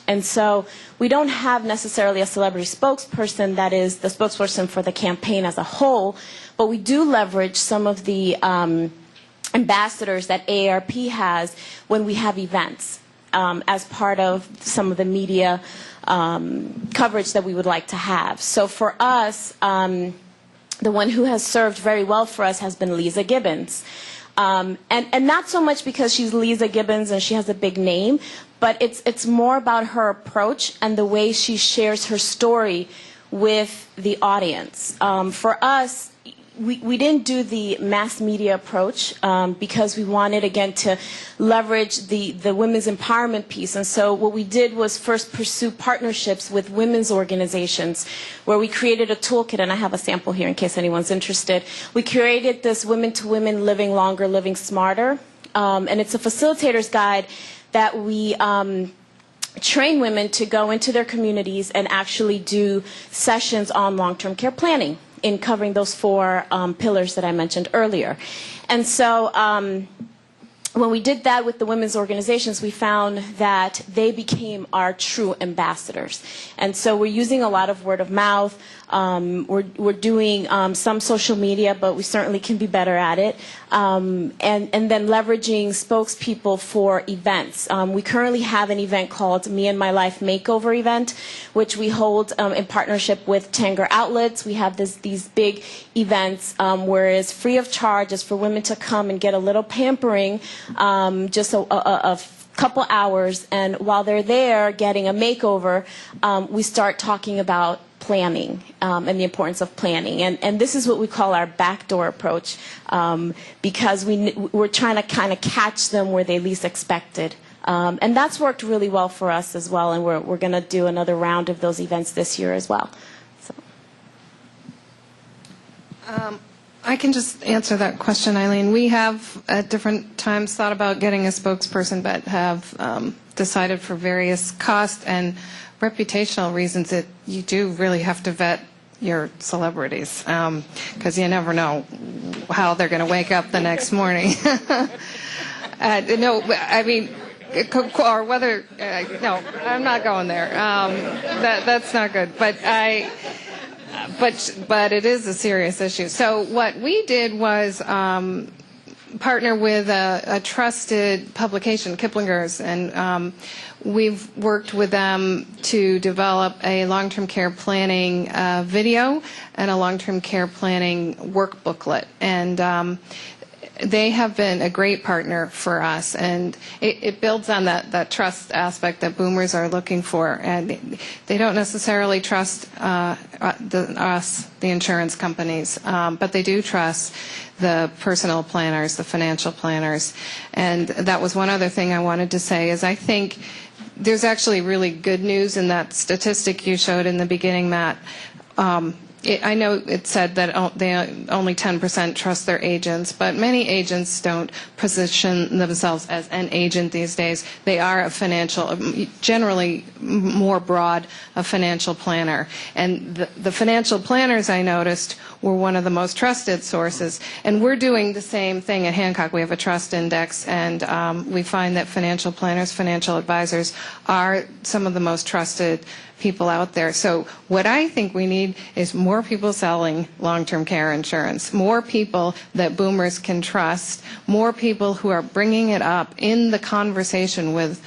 And so we don't have necessarily a celebrity spokesperson that is the spokesperson for the campaign as a whole, but we do leverage some of the ambassadors that AARP has when we have events as part of some of the media coverage that we would like to have. So for us, the one who has served very well for us has been Lisa Gibbons. And not so much because she's Lisa Gibbons and she has a big name, but it's more about her approach and the way she shares her story with the audience. For us, we didn't do the mass media approach because we wanted, again, to leverage the women's empowerment piece. And so what we did was first pursue partnerships with women's organizations where we created a toolkit, and I have a sample here in case anyone's interested. We created this Women to Women Living Longer, Living Smarter, and it's a facilitator's guide that we train women to go into their communities and actually do sessions on long-term care planning in covering those four pillars that I mentioned earlier. And so when we did that with the women's organizations, we found that they became our true ambassadors. And so we're using a lot of word of mouth. We're doing some social media, but we certainly can be better at it. And then leveraging spokespeople for events. We currently have an event called Me and My Life Makeover event, which we hold in partnership with Tanger Outlets. We have these big events where it's free of charge. It's for women to come and get a little pampering, just a couple hours. And while they're there getting a makeover, we start talking about planning and the importance of planning. And this is what we call our backdoor approach because we're trying to kind of catch them where they least expected. And that's worked really well for us as well, and we're going to do another round of those events this year as well. So. I can just answer that question, Eileen. We have at different times thought about getting a spokesperson, but have decided for various cost and reputational reasons that you do really have to vet your celebrities because you never know how they're going to wake up the next morning. No, I mean, or whether, no, I'm not going there. That's not good. But it is a serious issue. So what we did was partner with a trusted publication, Kiplinger's, and we've worked with them to develop a long-term care planning video and a long-term care planning work booklet. And they have been a great partner for us, and it builds on that trust aspect that boomers are looking for. And they don't necessarily trust us, the insurance companies, but they do trust the personal planners, the financial planners. And that was one other thing I wanted to say is I think there's actually really good news in that statistic you showed in the beginning, Matt. I know it said that only 10% trust their agents, but many agents don't position themselves as an agent these days. They are a financial, generally more broad, a financial planner. And the financial planners, I noticed, were one of the most trusted sources. And we're doing the same thing at Hancock. We have a trust index, and we find that financial planners, financial advisors are some of the most trusted people out there. So what I think we need is more people selling long-term care insurance, more people that boomers can trust, more people who are bringing it up in the conversation with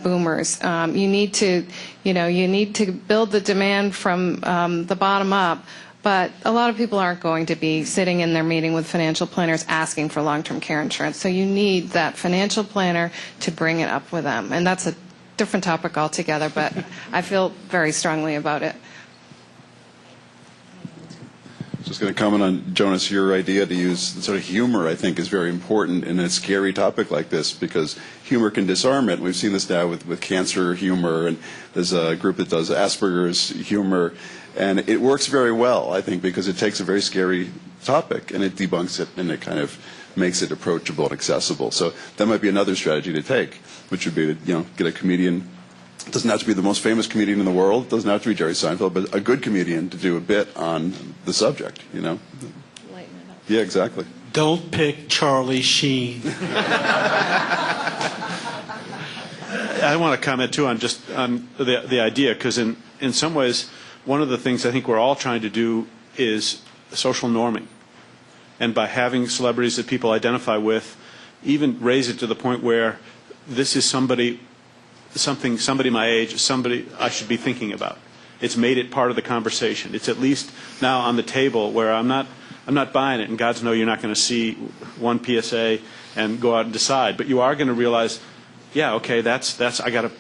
boomers. You need to build the demand from the bottom up. But a lot of people aren't going to be sitting in their meeting with financial planners asking for long-term care insurance. So you need that financial planner to bring it up with them. And that's a different topic altogether, but I feel very strongly about it. Just going to comment on, Jonas, your idea to use sort of humor, I think, is very important in a scary topic like this because humor can disarm it. We've seen this now with cancer humor, and there's a group that does Asperger's humor, and it works very well, I think, because it takes a very scary topic and it debunks it, and it kind of makes it approachable and accessible. So that might be another strategy to take, which would be to get a comedian. It doesn't have to be the most famous comedian in the world. It doesn't have to be Jerry Seinfeld, but a good comedian to do a bit on the subject. Lighten it up. Yeah, exactly. Don't pick Charlie Sheen. I want to comment too on just on the idea, because in some ways, one of the things I think we're all trying to do is social norming, and by having celebrities that people identify with, even raise it to the point where this is somebody my age, somebody I should be thinking about. It's made it part of the conversation. It's at least now on the table where I'm not buying it, and God's know you're not going to see one PSA and go out and decide, but you are going to realize, yeah, okay, that's got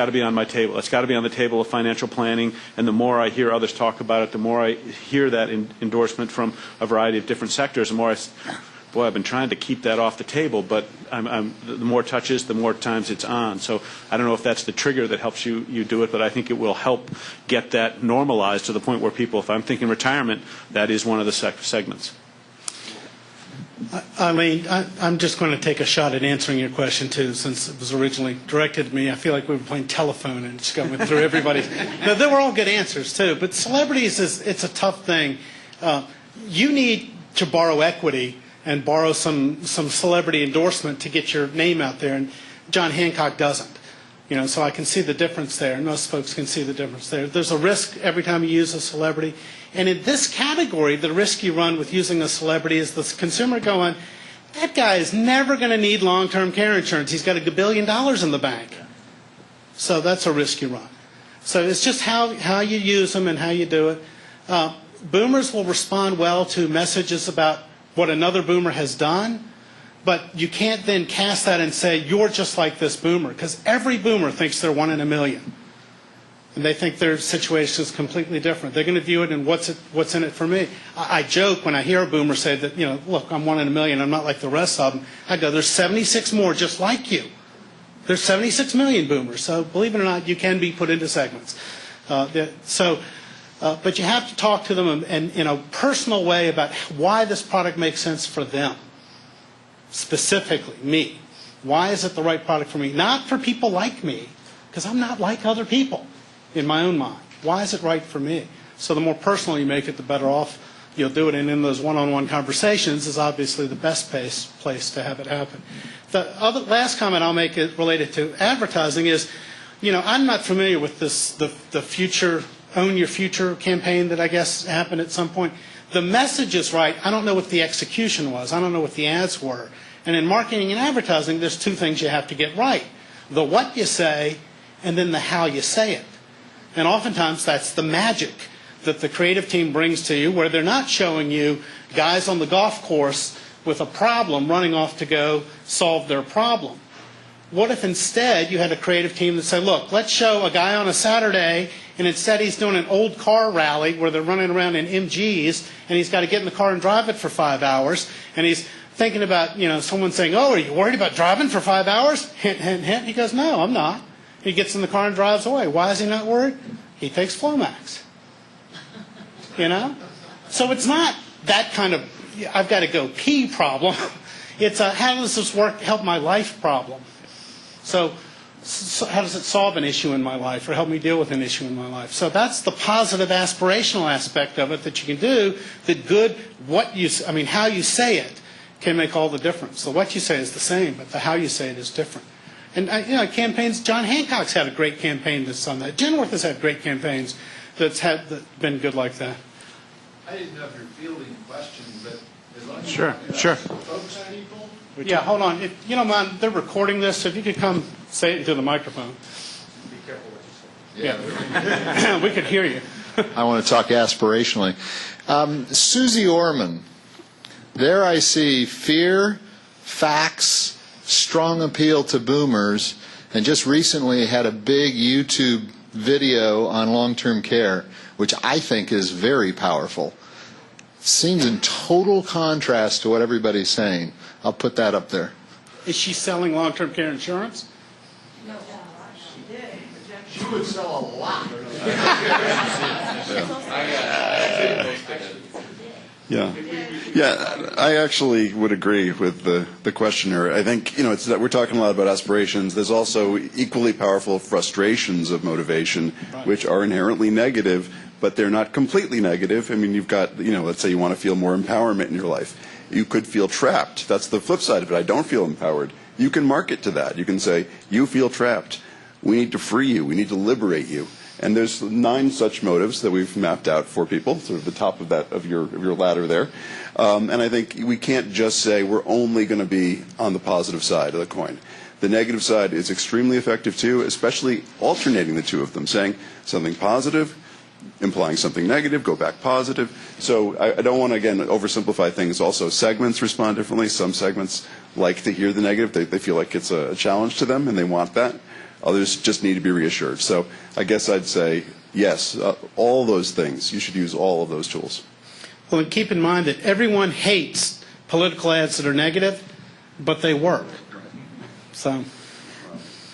to be on my table. That's got to be on the table of financial planning. And the more I hear others talk about it, the more I hear that endorsement from a variety of different sectors, the more I've been trying to keep that off the table. But the more touches, the more times it's on. So I don't know if that's the trigger that helps you do it, but I think it will help get that normalized to the point where people, if I'm thinking retirement, that is one of the segments. Eileen, I'm just going to take a shot at answering your question, too, since it was originally directed at me. I feel like we were playing telephone and just going through everybody's. No, they were all good answers, too. But celebrities, it's a tough thing. You need to borrow equity and borrow some celebrity endorsement to get your name out there, and John Hancock doesn't. So I can see the difference there, and most folks can see the difference there. There's a risk every time you use a celebrity. And in this category, the risk you run with using a celebrity is the consumer going, that guy is never going to need long-term care insurance. He's got $1 billion in the bank. So that's a risk you run. So it's just how you use them and how you do it. Boomers will respond well to messages about what another boomer has done, but you can't then cast that and say, you're just like this boomer, because every boomer thinks they're one in a million. And they think their situation is completely different. They're going to view it in what's in it for me. I joke when I hear a boomer say that, look, I'm one in a million, I'm not like the rest of them. I go, there's 76 more just like you. There's 76 million boomers. So believe it or not, you can be put into segments. But you have to talk to them in a personal way about why this product makes sense for them. Specifically, me. Why is it the right product for me? Not for people like me, because I'm not like other people in my own mind. Why is it right for me? So the more personal you make it, the better off you'll do it. And in those one-on-one conversations is obviously the best place to have it happen. The last comment I'll make related to advertising is, I'm not familiar with the future, Own Your Future campaign that I guess happened at some point. The message is right. I don't know what the execution was. I don't know what the ads were. And in marketing and advertising, there's two things you have to get right. The what you say and then the how you say it. And oftentimes that's the magic that the creative team brings to you, where they're not showing you guys on the golf course with a problem running off to go solve their problem. What if instead you had a creative team that said, look, let's show a guy on a Saturday, and instead he's doing an old car rally where they're running around in MGs, and he's got to get in the car and drive it for 5 hours, and he's thinking about, someone saying, oh, are you worried about driving for 5 hours? Hint, hint, hint. He goes, no, I'm not. He gets in the car and drives away. Why is he not worried? He takes Flomax. So it's not that kind of, I've got to go pee problem. It's a, how does this work, help my life problem? So how does it solve an issue in my life or help me deal with an issue in my life? So that's the positive aspirational aspect of it that you can do. The good, how you say it can make all the difference. The what you say is the same, but the how you say it is different. And campaigns. John Hancock's had a great campaign that's on that. Genworth has had great campaigns that's been good like that. I didn't know if you're fielding questions, but as long as Sure. folks people. Yeah, hold on. If you don't mind, they're recording this, so if you could come say it into the microphone. Be careful what you say. Yeah, we could hear you. I want to talk aspirationally. Susie Orman, there I see fear, facts, strong appeal to boomers, and just recently had a big YouTube video on long-term care, which I think is very powerful. Seems in total contrast to what everybody's saying. I'll put that up there. Is she selling long-term care insurance? No, she did. She would sell a lot. Yeah, I actually would agree with the questioner. I think, it's that we're talking a lot about aspirations. There's also equally powerful frustrations of motivation, which are inherently negative, but they're not completely negative. I mean, you've got, let's say you want to feel more empowerment in your life. You could feel trapped. That's the flip side of it. I don't feel empowered. You can market to that. You can say, you feel trapped. We need to free you. We need to liberate you. And there's 9 such motives that we've mapped out for people, sort of the top of that of your ladder there. And I think we can't just say we're only going to be on the positive side of the coin. The negative side is extremely effective too, especially alternating the two of them, saying something positive, implying something negative, go back positive. So I don't want to, again, oversimplify things. Also, segments respond differently. Some segments like to hear the negative. They feel like it's a challenge to them and they want that. Others just need to be reassured. So I guess I'd say, yes, all those things. You should use all of those tools. Well, and keep in mind that everyone hates political ads that are negative, but they work. So.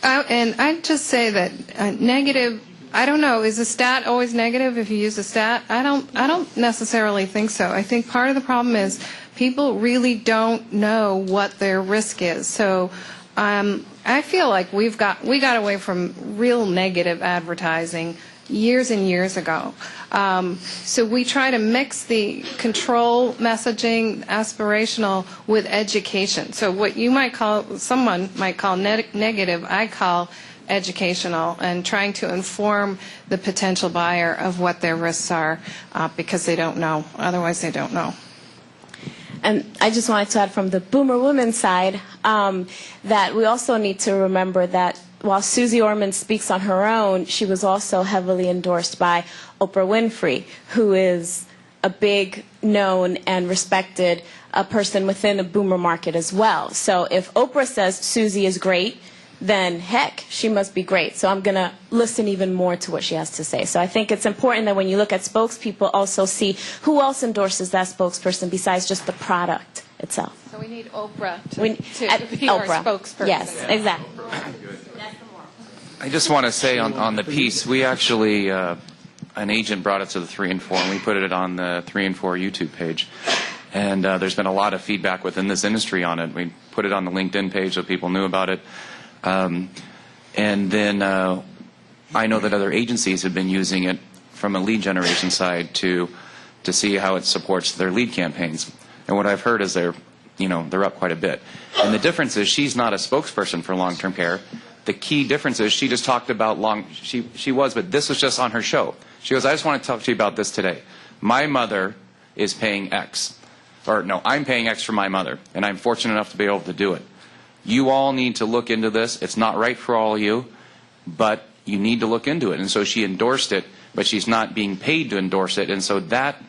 And I'd just say that negative, I don't know, is a stat always negative if you use a stat? I don't necessarily think so. I think part of the problem is people really don't know what their risk is. So I feel like we got away from real negative advertising years and years ago. So we try to mix the control messaging, aspirational, with education. So what you might call, someone might call negative, I call educational, and trying to inform the potential buyer of what their risks are because they don't know. Otherwise, they don't know. And I just wanted to add from the boomer woman side that we also need to remember that while Susie Orman speaks on her own, she was also heavily endorsed by Oprah Winfrey, who is a big known and respected person within the boomer market as well. So if Oprah says Susie is great, then heck, she must be great. So I'm going to listen even more to what she has to say. So I think it's important that when you look at spokespeople, also see who else endorses that spokesperson besides just the product itself. So we need Oprah to be our spokesperson. Yes, exactly. I just want to say on the piece, we actually, an agent brought it to the 3 and 4, and we put it on the 3 and 4 YouTube page. And there's been a lot of feedback within this industry on it. We put it on the LinkedIn page so people knew about it. And then I know that other agencies have been using it from a lead generation side to see how it supports their lead campaigns. And what I've heard is they're up quite a bit. And the difference is she's not a spokesperson for long-term care. The key difference is she just talked about she was, but this was just on her show. She goes, I just want to talk to you about this today. My mother is paying X. Or no, I'm paying X for my mother, and I'm fortunate enough to be able to do it. You all need to look into this. It's not right for all of you, but you need to look into it. And so she endorsed it, but she's not being paid to endorse it. And so that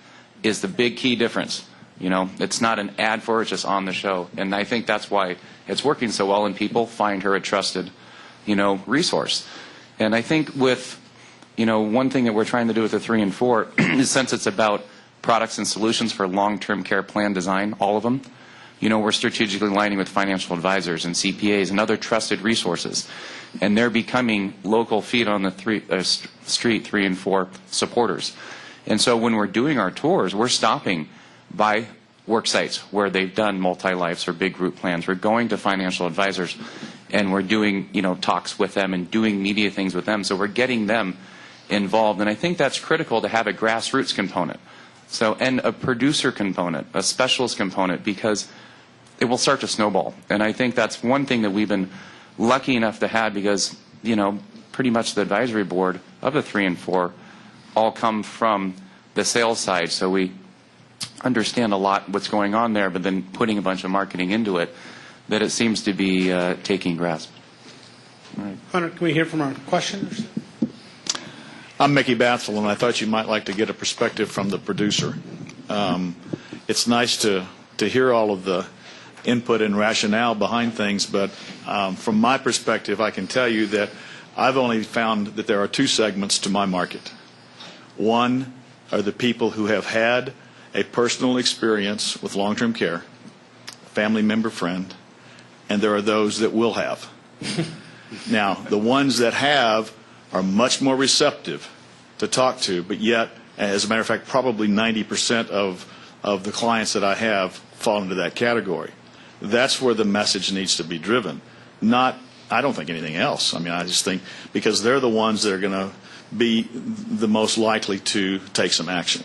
is the big key difference. It's not an ad for her, it's just on the show. And I think that's why it's working so well, and people find her a trusted, resource. And I think with, one thing that we're trying to do with the 3 and 4 is, since it's about products and solutions for long-term care plan design, all of them, we're strategically aligning with financial advisors and CPAs and other trusted resources. And they're becoming local feet on the street 3 and 4 supporters. And so when we're doing our tours, we're stopping by work sites where they've done multi-lives or big group plans. We're going to financial advisors, and we're doing, talks with them and doing media things with them. So we're getting them involved. And I think that's critical to have a grassroots component. So, and a producer component, a specialist component, because it will start to snowball. And I think that's one thing that we've been lucky enough to have, because, pretty much the advisory board of the 3 and 4 all come from the sales side. So we understand a lot what's going on there, but then putting a bunch of marketing into it, that it seems to be taking grasp. All right. Hunter, can we hear from our questioners? I'm Mickey Bathel, and I thought you might like to get a perspective from the producer. It's nice to hear all of the input and rationale behind things, but from my perspective, I can tell you that I've only found that there are 2 segments to my market. One are the people who have had a personal experience with long-term care, family member, friend, and there are those that will have. Now, the ones that have are much more receptive to talk to, but yet, as a matter of fact, probably 90% of of the clients that I have fall into that category. That's where the message needs to be driven. I don't think anything else. I mean, I just think because they're the ones that are going to be the most likely to take some action.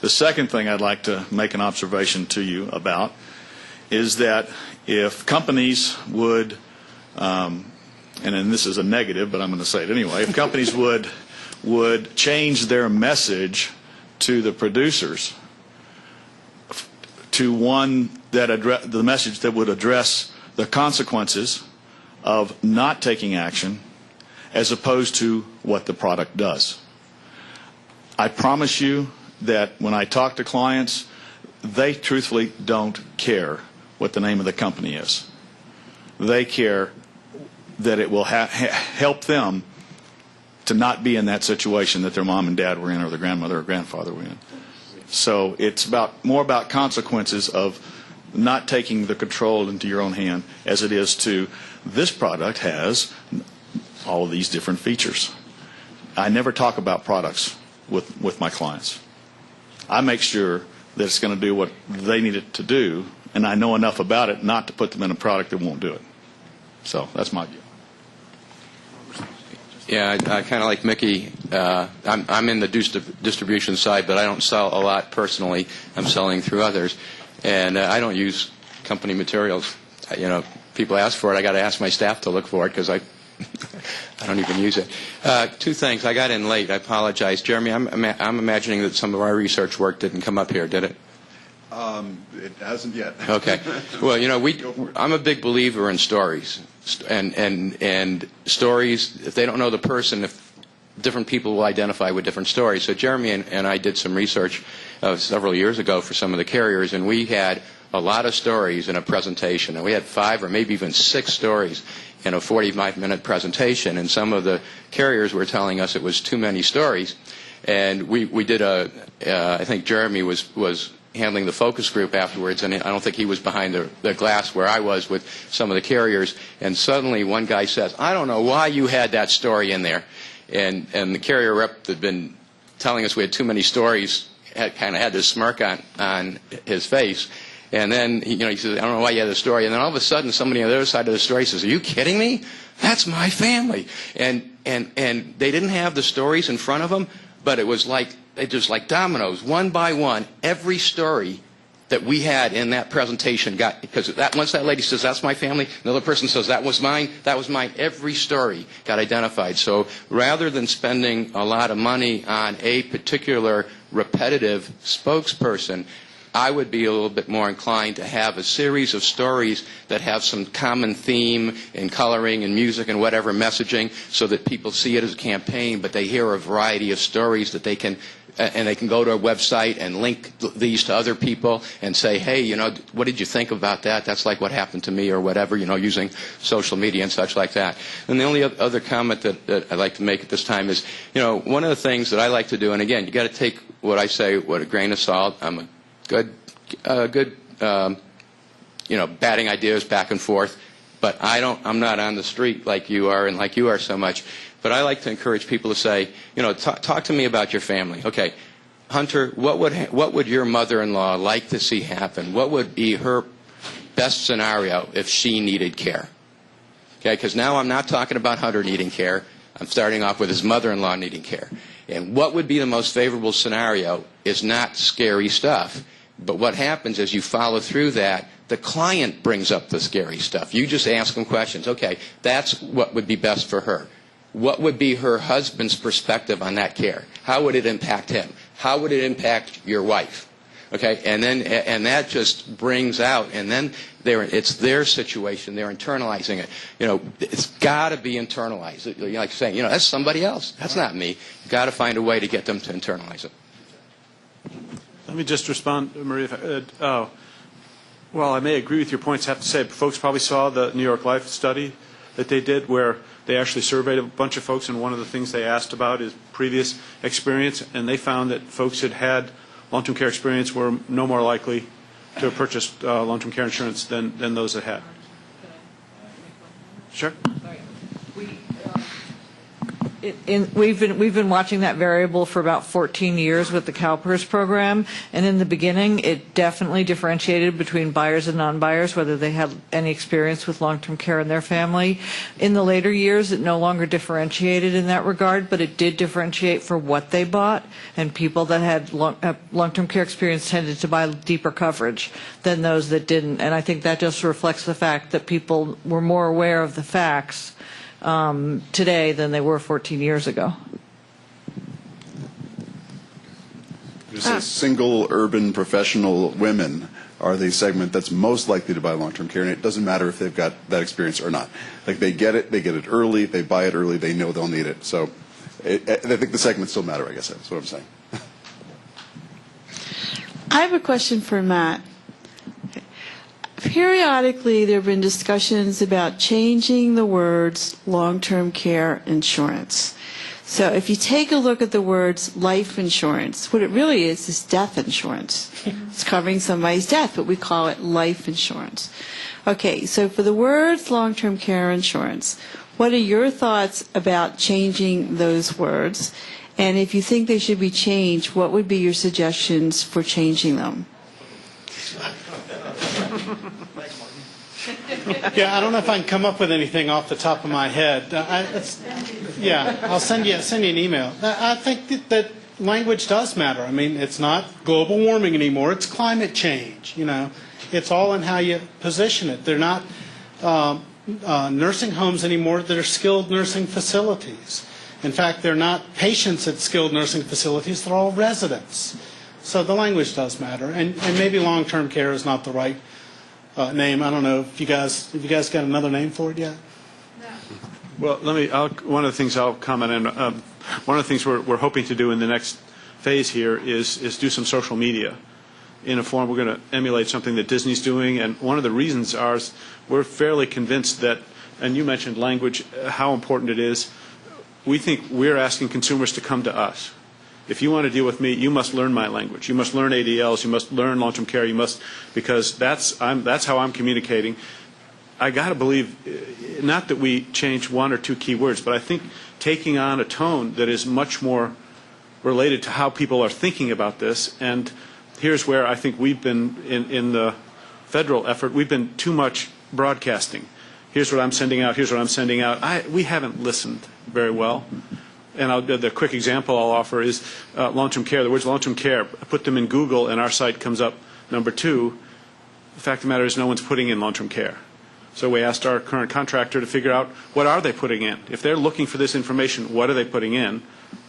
The second thing I'd like to make an observation to you about is that if companies would, and then this is a negative, but I'm going to say it anyway, if companies would change their message to the producers to one that the message that would address the consequences of not taking action as opposed to what the product does. I promise you that when I talk to clients, they truthfully don't care what the name of the company is. They care that it will help them to not be in that situation that their mom and dad were in or their grandmother or grandfather were in. So it's more about consequences of not taking the control into your own hand as it is to this product has all of these different features. I never talk about products with my clients. I make sure that it's going to do what they need it to do, and I know enough about it not to put them in a product that won't do it. So that's my view. Yeah, I kind of like Mickey. I'm in the distribution side, but I don't sell a lot personally. I'm selling through others, and I don't use company materials. People ask for it. I got to ask my staff to look for it because I don't even use it. Two things. I got in late. I apologize, Jeremy. I'm imagining that some of our research work didn't come up here, did it? It hasn't yet. Okay. Well, I'm a big believer in stories, and stories. If they don't know the person, different people will identify with different stories. So Jeremy and I did some research several years ago for some of the carriers, and we had a lot of stories in a presentation, and we had 5 or maybe even 6 stories in a 45-minute presentation, and some of the carriers were telling us it was too many stories, and we did I think Jeremy was handling the focus group afterwards, and I don't think he was behind the glass where I was with some of the carriers, and suddenly one guy says, "I don't know why you had that story in there," and the carrier rep that had been telling us we had too many stories kind of had this smirk on his face. And then he says, "I don't know why you had the story." And then all of a sudden, somebody on the other side of the story says, "Are you kidding me? That's my family." And they didn't have the stories in front of them, but it was like just like dominoes, one by one. Every story that we had in that presentation got, because once that lady says, "That's my family," another person says, "That was mine," "That was mine." Every story got identified. So rather than spending a lot of money on a particular repetitive spokesperson, I would be a little bit more inclined to have a series of stories that have some common theme in coloring and music and whatever messaging, so that people see it as a campaign, but they hear a variety of stories that they can, and they can go to a website and link these to other people and say, "Hey, what did you think about that? That's like what happened to me," or whatever, using social media and such like that. And the only other comment that I'd like to make at this time is, one of the things that I like to do, and again, you got to take what I say with a grain of salt. I'm a good, batting ideas back and forth, but I'm not on the street like you are and like you are so much. But I like to encourage people to say, talk to me about your family. Okay, Hunter, what would your mother-in-law like to see happen? What would be her best scenario if she needed care? Okay, because now I'm not talking about Hunter needing care. I'm starting off with his mother-in-law needing care. And what would be the most favorable scenario is not scary stuff. But what happens is you follow through that, the client brings up the scary stuff. You just ask them questions. Okay, that's what would be best for her. What would be her husband's perspective on that care? How would it impact him? How would it impact your wife? Okay, and that just brings out, and then it's their situation. They're internalizing it. It's got to be internalized. Like saying, that's somebody else. That's not me. You've got to find a way to get them to internalize it. Let me just respond, Maria. Well, I may agree with your points. I have to say, folks probably saw the New York Life study that they did, where they actually surveyed a bunch of folks, and one of the things they asked about is previous experience, and they found that folks that had long-term care experience were no more likely to have purchased long-term care insurance than those that had. Sure. We've been watching that variable for about 14 years with the CalPERS program, and in the beginning, it definitely differentiated between buyers and non-buyers, whether they had any experience with long-term care in their family. In the later years, it no longer differentiated in that regard, but it did differentiate for what they bought, and people that had long-term care experience tended to buy deeper coverage than those that didn't. And I think that just reflects the fact that people were more aware of the facts today than they were 14 years ago. Just say single urban professional women are the segment that's most likely to buy long-term care, and it doesn't matter if they've got that experience or not. Like they get it early, they buy it early, they know they'll need it. So I think the segments still matter, I guess that's what I'm saying. I have a question for Matt. Periodically, there have been discussions about changing the words long-term care insurance. So if you take a look at the words life insurance, what it really is death insurance. It's covering somebody's death, but we call it life insurance. Okay, so for the words long-term care insurance, what are your thoughts about changing those words? And if you think they should be changed, what would be your suggestions for changing them? Yeah, I don't know if I can come up with anything off the top of my head. I'll send you an email. I think that language does matter. I mean, it's not global warming anymore. It's climate change. You know, it's all in how you position it. They're not nursing homes anymore. They're skilled nursing facilities. In fact, they're not patients at skilled nursing facilities. They're all residents. So the language does matter. And maybe long-term care is not the right name. I don't know if you guys got another name for it yet. Well, one of the things I'll comment on. One of the things we're hoping to do in the next phase here is do some social media in a form we're going to emulate something that Disney's doing. And one of the reasons is we're fairly convinced that, and you mentioned language, how important it is. We think we're asking consumers to come to us. If you want to deal with me, you must learn my language. You must learn ADLs. You must learn long-term care. Because that's how I'm communicating. I got to believe, not that we change one or two key words, but I think taking on a tone that is much more related to how people are thinking about this. And here's where I think we've been in the federal effort. We've been too much broadcasting. Here's what I'm sending out. Here's what I'm sending out. We haven't listened very well. And the quick example I'll offer is long-term care. The words long-term care, put them in Google, and our site comes up number 2. The fact of the matter is no one's putting in long-term care. So we asked our current contractor to figure out what are they putting in. If they're looking for this information, what are they putting in?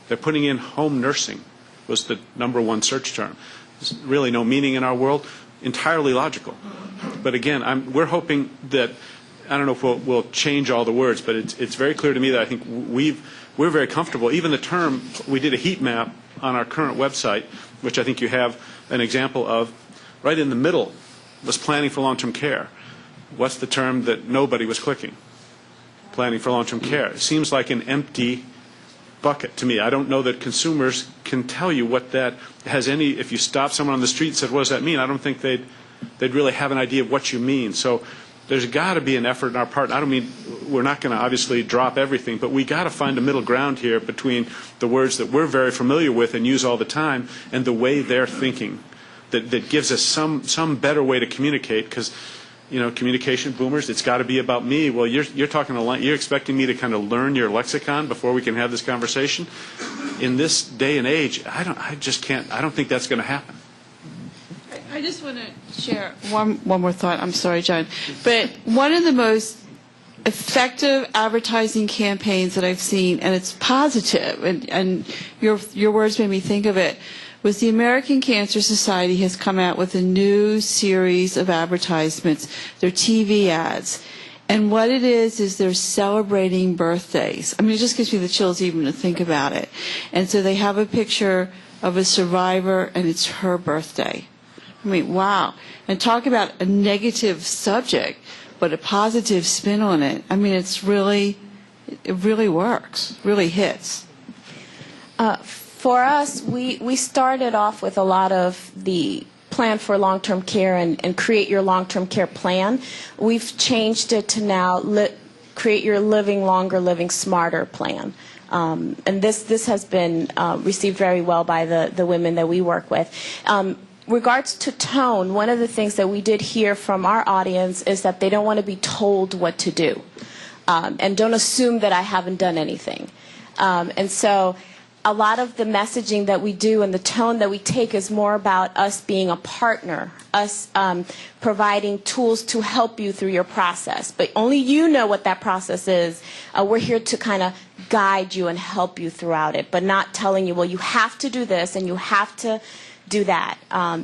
They're putting in home nursing was the number 1 search term. There's really no meaning in our world. Entirely logical. But again, we're hoping that, I don't know if we'll change all the words, but it's very clear to me that I think we're very comfortable. Even the term, we did a heat map on our current website, which I think you have an example of. Right in the middle was planning for long-term care. What's the term that nobody was clicking? Planning for long-term care. It seems like an empty bucket to me. I don't know that consumers can tell you what that has any. If you stop someone on the street and said, what does that mean? I don't think they'd really have an idea of what you mean. So there's got to be an effort on our part. I don't mean we're not going to obviously drop everything, but we got to find a middle ground here between the words that we're very familiar with and use all the time and the way they're thinking that gives us some better way to communicate. Because communication boomers, it's got to be about me. Well, you're talking you're expecting me to kind of learn your lexicon before we can have this conversation. In this day and age, I just can't. I don't think that's going to happen. I just want to share one more thought. I'm sorry, John. But one of the most effective advertising campaigns that I've seen, and it's positive, and your words made me think of it, was the American Cancer Society has come out with a new series of advertisements. They're TV ads. And what it is they're celebrating birthdays. I mean, it just gives me the chills even to think about it. And so they have a picture of a survivor, and it's her birthday. I mean, wow. And talk about a negative subject, but a positive spin on it. I mean, it really works, really hits. For us, we started off with a lot of the plan for long-term care and create your long-term care plan. We've changed it to now create your living longer, living smarter plan. And this has been received very well by the women that we work with. Regards to tone, one of the things that we did hear from our audience is that they don't want to be told what to do, and don't assume that I haven't done anything. And so a lot of the messaging that we do and the tone that we take is more about us being a partner, us providing tools to help you through your process. But only you know what that process is. We're here to kind of guide you and help you throughout it, but not telling you, well, you have to do this and you have to do that,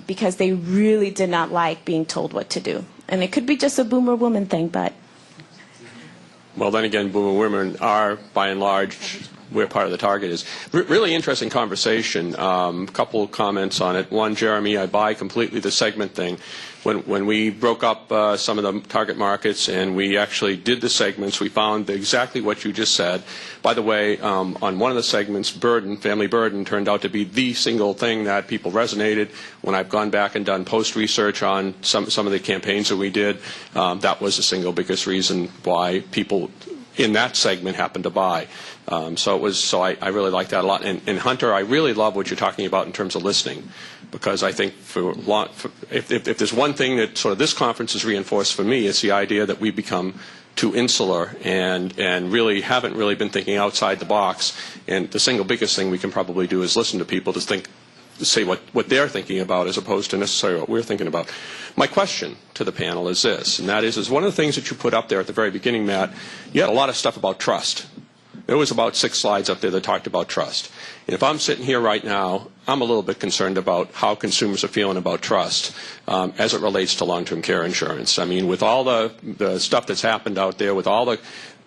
because they really did not like being told what to do. And it could be just a boomer woman thing, but... Well, then again, boomer women are, by and large, where part of the target is. Really interesting conversation. Couple comments on it. One, Jeremy, I buy completely the segment thing. When we broke up some of the target markets and we actually did the segments, we found exactly what you just said. By the way, on one of the segments, family burden, turned out to be the single thing that people resonated. When I've gone back and done post-research on some of the campaigns that we did, that was the single biggest reason why people in that segment happened to buy. So I really like that a lot. And Hunter, I really love what you're talking about in terms of listening, because I think if there's one thing that sort of this conference has reinforced for me, it's the idea that we become too insular and really haven't really been thinking outside the box. And the single biggest thing we can probably do is listen to people to say what they're thinking about as opposed to necessarily what we're thinking about. My question to the panel is this, and that is one of the things that you put up there at the very beginning, Matt, you had a lot of stuff about trust. There was about 6 slides up there that talked about trust. And if I'm sitting here right now, I'm a little bit concerned about how consumers are feeling about trust as it relates to long-term care insurance. I mean, with all the stuff that's happened out there, with all the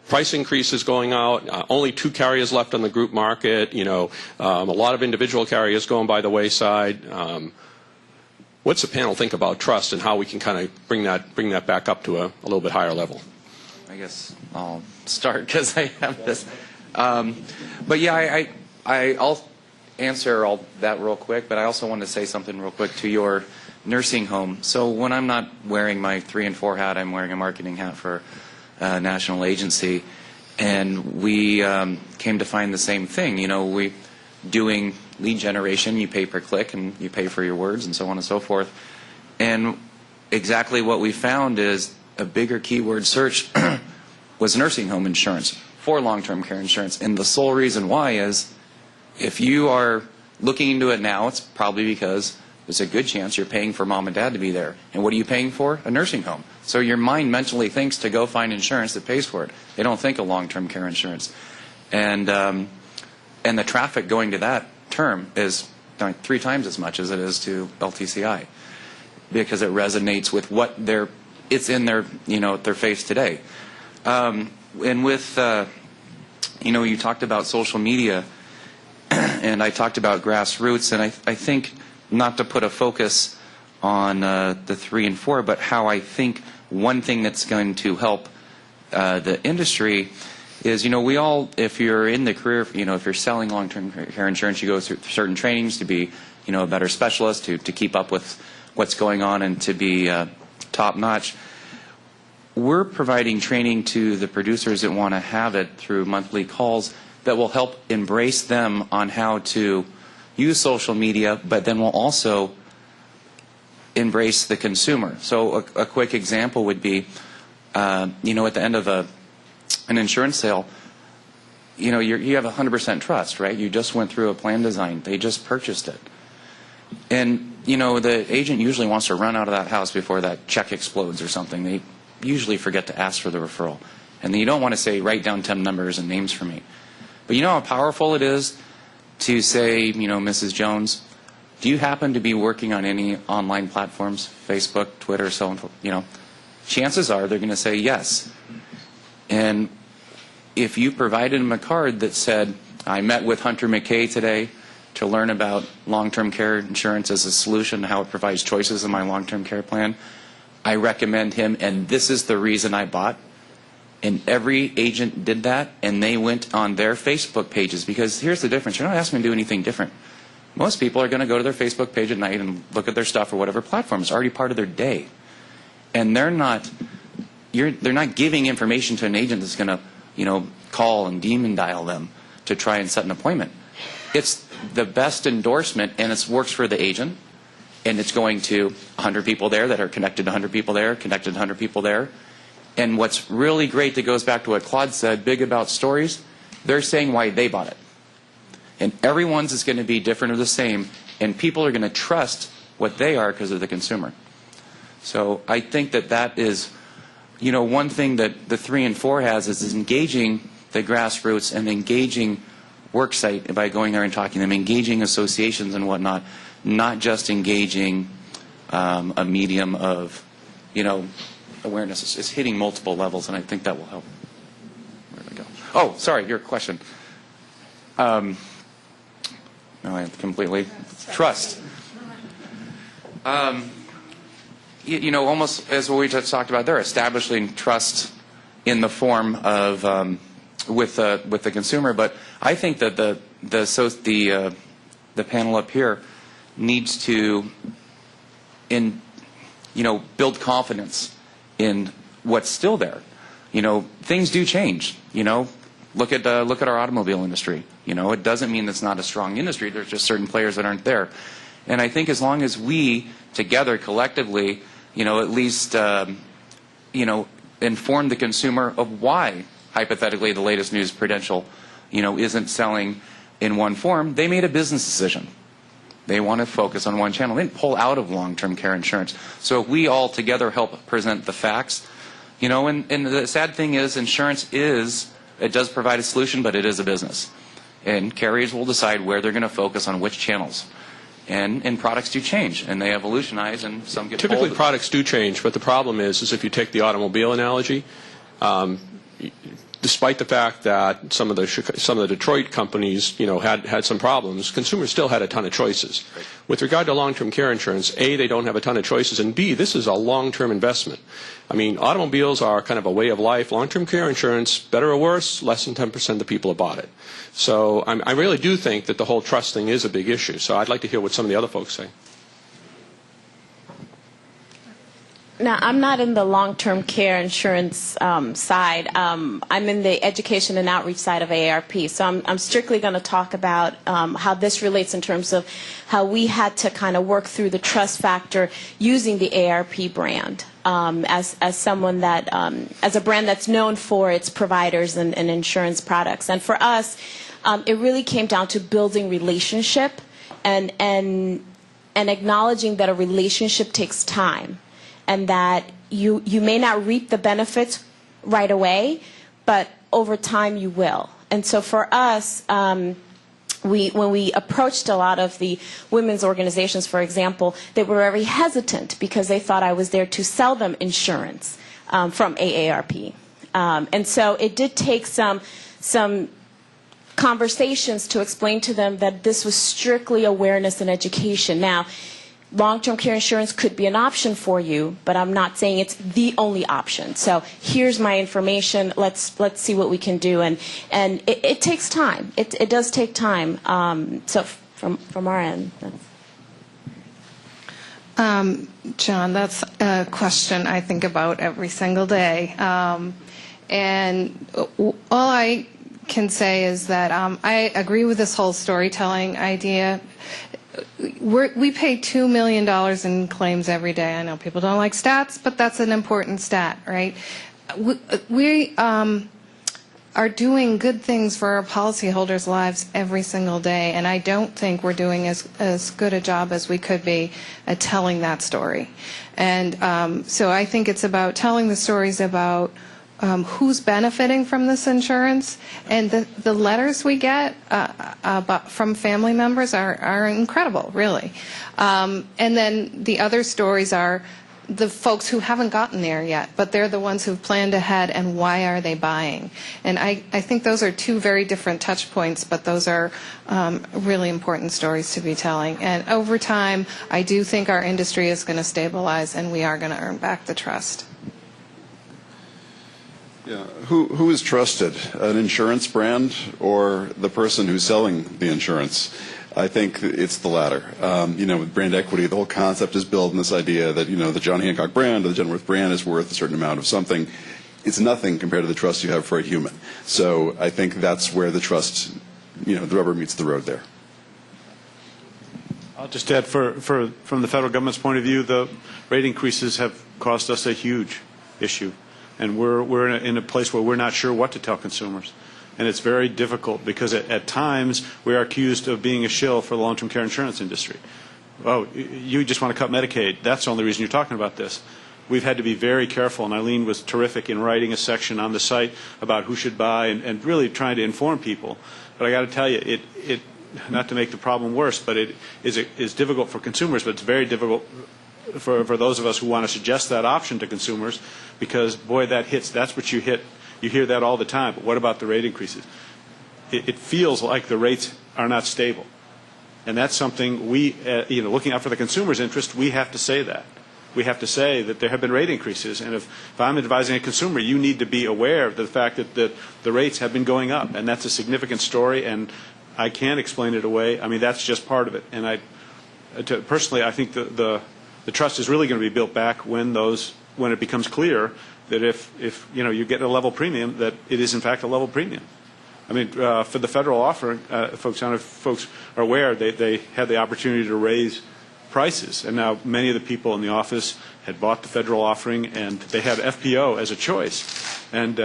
price increases going out, only 2 carriers left on the group market, a lot of individual carriers going by the wayside. What's the panel think about trust and how we can kind of bring that back up to a little bit higher level? I guess I'll start because I have this. But yeah, I'll answer all that real quick, but I also want to say something real quick to your nursing home. So when I'm not wearing my 3 and 4 hat, I'm wearing a marketing hat for a national agency, and we came to find the same thing. We doing lead generation, you pay per click and you pay for your words and so on and so forth. And exactly what we found is a bigger keyword search was nursing home insurance for long-term care insurance. And the sole reason why is if you are looking into it now, it's probably because there's a good chance you're paying for mom and dad to be there. And what are you paying for? A nursing home. So your mind mentally thinks to go find insurance that pays for it. They don't think of long-term care insurance. And the traffic going to that term is 3 times as much as it is to LTCI, because it resonates with what it's in their their face today. And with you talked about social media, and I talked about grassroots, and I think not to put a focus on the 3 and 4, but how I think one thing that's going to help the industry is, we all, if you're in the career, if you're selling long-term care insurance, you go through certain trainings to be, a better specialist, to keep up with what's going on and to be top-notch. We're providing training to the producers that want to have it through monthly calls that will help embrace them on how to use social media, but then we'll also embrace the consumer. So a quick example would be, at the end of an insurance sale, you have 100% trust, right? You just went through a plan design. They just purchased it. And, the agent usually wants to run out of that house before that check explodes or something. They usually forget to ask for the referral. And then you don't want to say, write down 10 numbers and names for me. But you know how powerful it is to say, Mrs. Jones, do you happen to be working on any online platforms, Facebook, Twitter, so on? Chances are they're going to say yes. And if you provided them a card that said, I met with Hunter McKay today to learn about long-term care insurance as a solution, how it provides choices in my long-term care plan, I recommend him, and this is the reason I bought. And every agent did that, and they went on their Facebook pages, because here's the difference. You're not asking them to do anything different. Most people are going to go to their Facebook page at night and look at their stuff or whatever platform. It's already part of their day. And they're not giving information to an agent that's going to, call and demon dial them. to try and set an appointment. It's the best endorsement, and it works for the agent, and it's going to 100 people there that are connected to 100 people there, connected to 100 people there. And what's really great that goes back to what Claude said, big about stories, they're saying why they bought it. And everyone's is going to be different or the same, and people are going to trust what they are because of the consumer. So I think that that is, you know, one thing that the 3 and 4 has is engaging the grassroots and engaging worksite by going there and talking to them, engaging associations and whatnot, not just engaging a medium of, you know, awareness. It's hitting multiple levels, and I think that will help. Where did I go? Oh, sorry, your question. No, I completely trust. You know, almost as what we just talked about there, establishing trust in the form of with the consumer. But I think that the panel up here needs to build confidence in what's still there. You know, things do change. You know, look at our automobile industry. You know, it doesn't mean it's not a strong industry. There's just certain players that aren't there. And I think as long as we together collectively, you know, at least inform the consumer of why hypothetically the latest news Prudential, you know, isn't selling in one form, they made a business decision. They want to focus on one channel. They didn't pull out of long-term care insurance. So if we all together help present the facts, you know, and the sad thing is insurance it does provide a solution, but it is a business. And carriers will decide where they're going to focus on which channels. And products do change, and they evolutionize, and some get Typically, pulled. products do change, but the problem is if you take the automobile analogy, despite the fact that some of the Detroit companies, you know, had some problems, consumers still had a ton of choices. Right. With regard to long-term care insurance, A, they don't have a ton of choices, and B, this is a long-term investment. I mean, automobiles are kind of a way of life. Long-term care insurance, better or worse, less than 10% of the people have bought it. So I really do think that the whole trust thing is a big issue. So I'd like to hear what some of the other folks say. Now, I'm not in the long-term care insurance side. I'm in the education and outreach side of AARP. So I'm strictly going to talk about how this relates in terms of how we had to kind of work through the trust factor using the AARP brand as someone that as a brand that's known for its providers and insurance products. And for us, it really came down to building relationship and acknowledging that a relationship takes time. And that you may not reap the benefits right away, but over time you will. And so for us, when we approached a lot of the women's organizations, for example, they were very hesitant because they thought I was there to sell them insurance from AARP. And so it did take some conversations to explain to them that this was strictly awareness and education. Now, long-term care insurance could be an option for you, but I'm not saying it's the only option. So here's my information. Let's see what we can do. And it takes time. It does take time. So from our end. John, that's a question I think about every single day. And all I can say is that I agree with this whole storytelling idea. We pay $2 million in claims every day. I know people don't like stats, but that's an important stat, right? We are doing good things for our policyholders' lives every single day, and I don't think we're doing as good a job as we could be at telling that story. And so I think it's about telling the stories about who's benefiting from this insurance, and the letters we get from family members are incredible, really. And then the other stories are the folks who haven't gotten there yet, but they're the ones who've planned ahead, and why are they buying? And I think those are two very different touch points, but those are really important stories to be telling. And over time, I do think our industry is going to stabilize, and we are going to earn back the trust. Yeah. Who is trusted, an insurance brand or the person who's selling the insurance? I think it's the latter. With brand equity, the whole concept is built on this idea that, the John Hancock brand or the Genworth brand is worth a certain amount of something. It's nothing compared to the trust you have for a human. So I think that's where the trust the rubber meets the road there. I'll just add, from the federal government's point of view, the rate increases have caused us a huge issue, and we're in a place where we're not sure what to tell consumers. And it's very difficult because at times we are accused of being a shill for the long-term care insurance industry. Oh, you just want to cut Medicaid. That's the only reason you're talking about this. We've had to be very careful, and Eileen was terrific in writing a section on the site about who should buy and really trying to inform people. But I got to tell you, it not to make the problem worse, but it is difficult for consumers, but it's very difficult for those of us who want to suggest that option to consumers, because, boy, that hits. That's what you hit. You hear that all the time, but what about the rate increases? It feels like the rates are not stable. And that's something we, looking out for the consumer's interest, we have to say that. We have to say that there have been rate increases. And if I'm advising a consumer, you need to be aware of the fact that the rates have been going up. And that's a significant story, and I can't explain it away. I mean, that's just part of it. And personally, I think the trust is really going to be built back when it becomes clear that if you get a level premium, that it is in fact a level premium. I mean, for the federal offering, folks, I don't know if folks are aware, they had the opportunity to raise prices, and now many of the people in the office had bought the federal offering, and they had FPO as a choice. And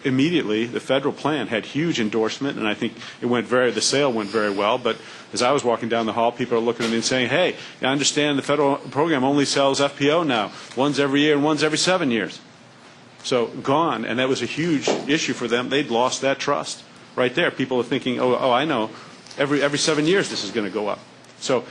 immediately the federal plan had huge endorsement, and I think the sale went very well. But as I was walking down the hall, people are looking at me and saying, "Hey, I understand the federal program only sells FPO now. One's every year and one's every 7 years." So gone, and that was a huge issue for them. They'd lost that trust right there. People are thinking, "Oh, I know. Every 7 years this is going to go up." So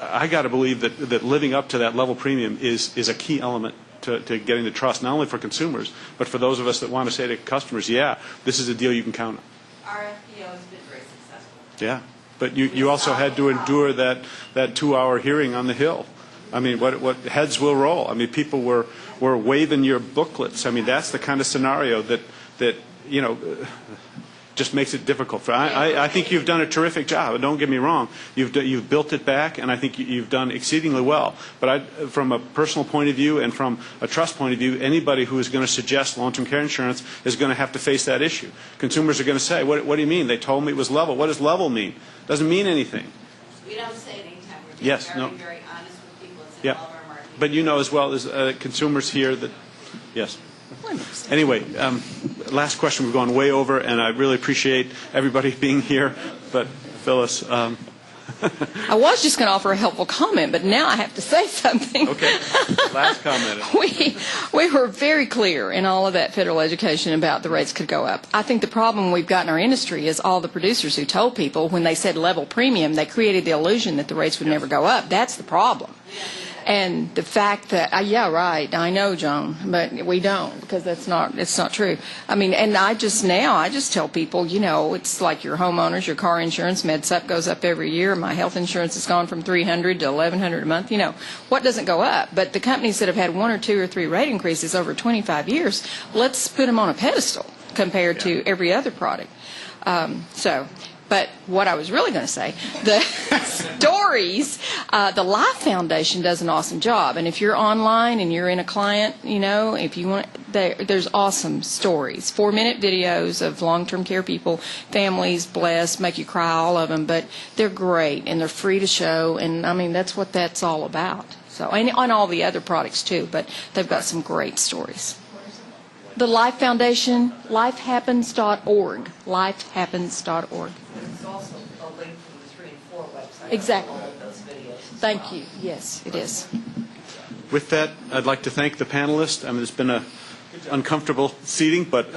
I got to believe that living up to that level premium is a key element to getting the trust, not only for consumers, but for those of us that want to say to customers, yeah, this is a deal you can count on. Our FPO has been very successful. Yeah, but you also had to endure that 2-hour hearing on the Hill. I mean, what heads will roll. I mean, people were waving your booklets. I mean, that's the kind of scenario that just makes it difficult. I think you've done a terrific job. Don't get me wrong. You've built it back, and I think you've done exceedingly well. But from a personal point of view and from a trust point of view, anybody who is going to suggest long-term care insurance is going to have to face that issue. Consumers are going to say, what do you mean? They told me it was level. What does level mean? It doesn't mean anything. We don't say it anytime. We're being Yes, very, no. very honest with people. It's in all of our marketing. But you know as well as consumers here that, yes. Anyway, last question. We've gone way over, and I really appreciate everybody being here. But Phyllis, I was just going to offer a helpful comment, but now I have to say something. Okay. Last comment. We were very clear in all of that federal education about the rates could go up. I think the problem we've got in our industry is all the producers who told people when they said level premium, they created the illusion that the rates would never go up. That's the problem. And the fact that, yeah, right, I know, John, but we don't, because it's not true. I mean, and I just tell people, it's like your homeowners, your car insurance, MedSup goes up every year. My health insurance has gone from $300 to $1,100 a month. What doesn't go up? But the companies that have had 1 or 2 or 3 rate increases over 25 years, let's put them on a pedestal compared to every other product. But what I was really going to say, the stories, the Life Foundation does an awesome job. And if you're online and you're in a client, if you want, there's awesome stories. 4-minute videos of long-term care people, families, blessed, make you cry, all of them. But they're great, and they're free to show. And, I mean, that's what that's all about. So, and on all the other products, too. But they've got some great stories. The Life Foundation, lifehappens.org. Lifehappens.org. There's also a link from the 3 and 4 website. Exactly. All of those videos. Thank you. Yes, it is. With that, I'd like to thank the panelists. I mean, it's been a uncomfortable seating, but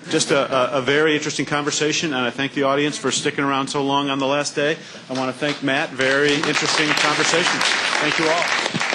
just a very interesting conversation, and I thank the audience for sticking around so long on the last day. I want to thank Matt. Very interesting conversation. Thank you all.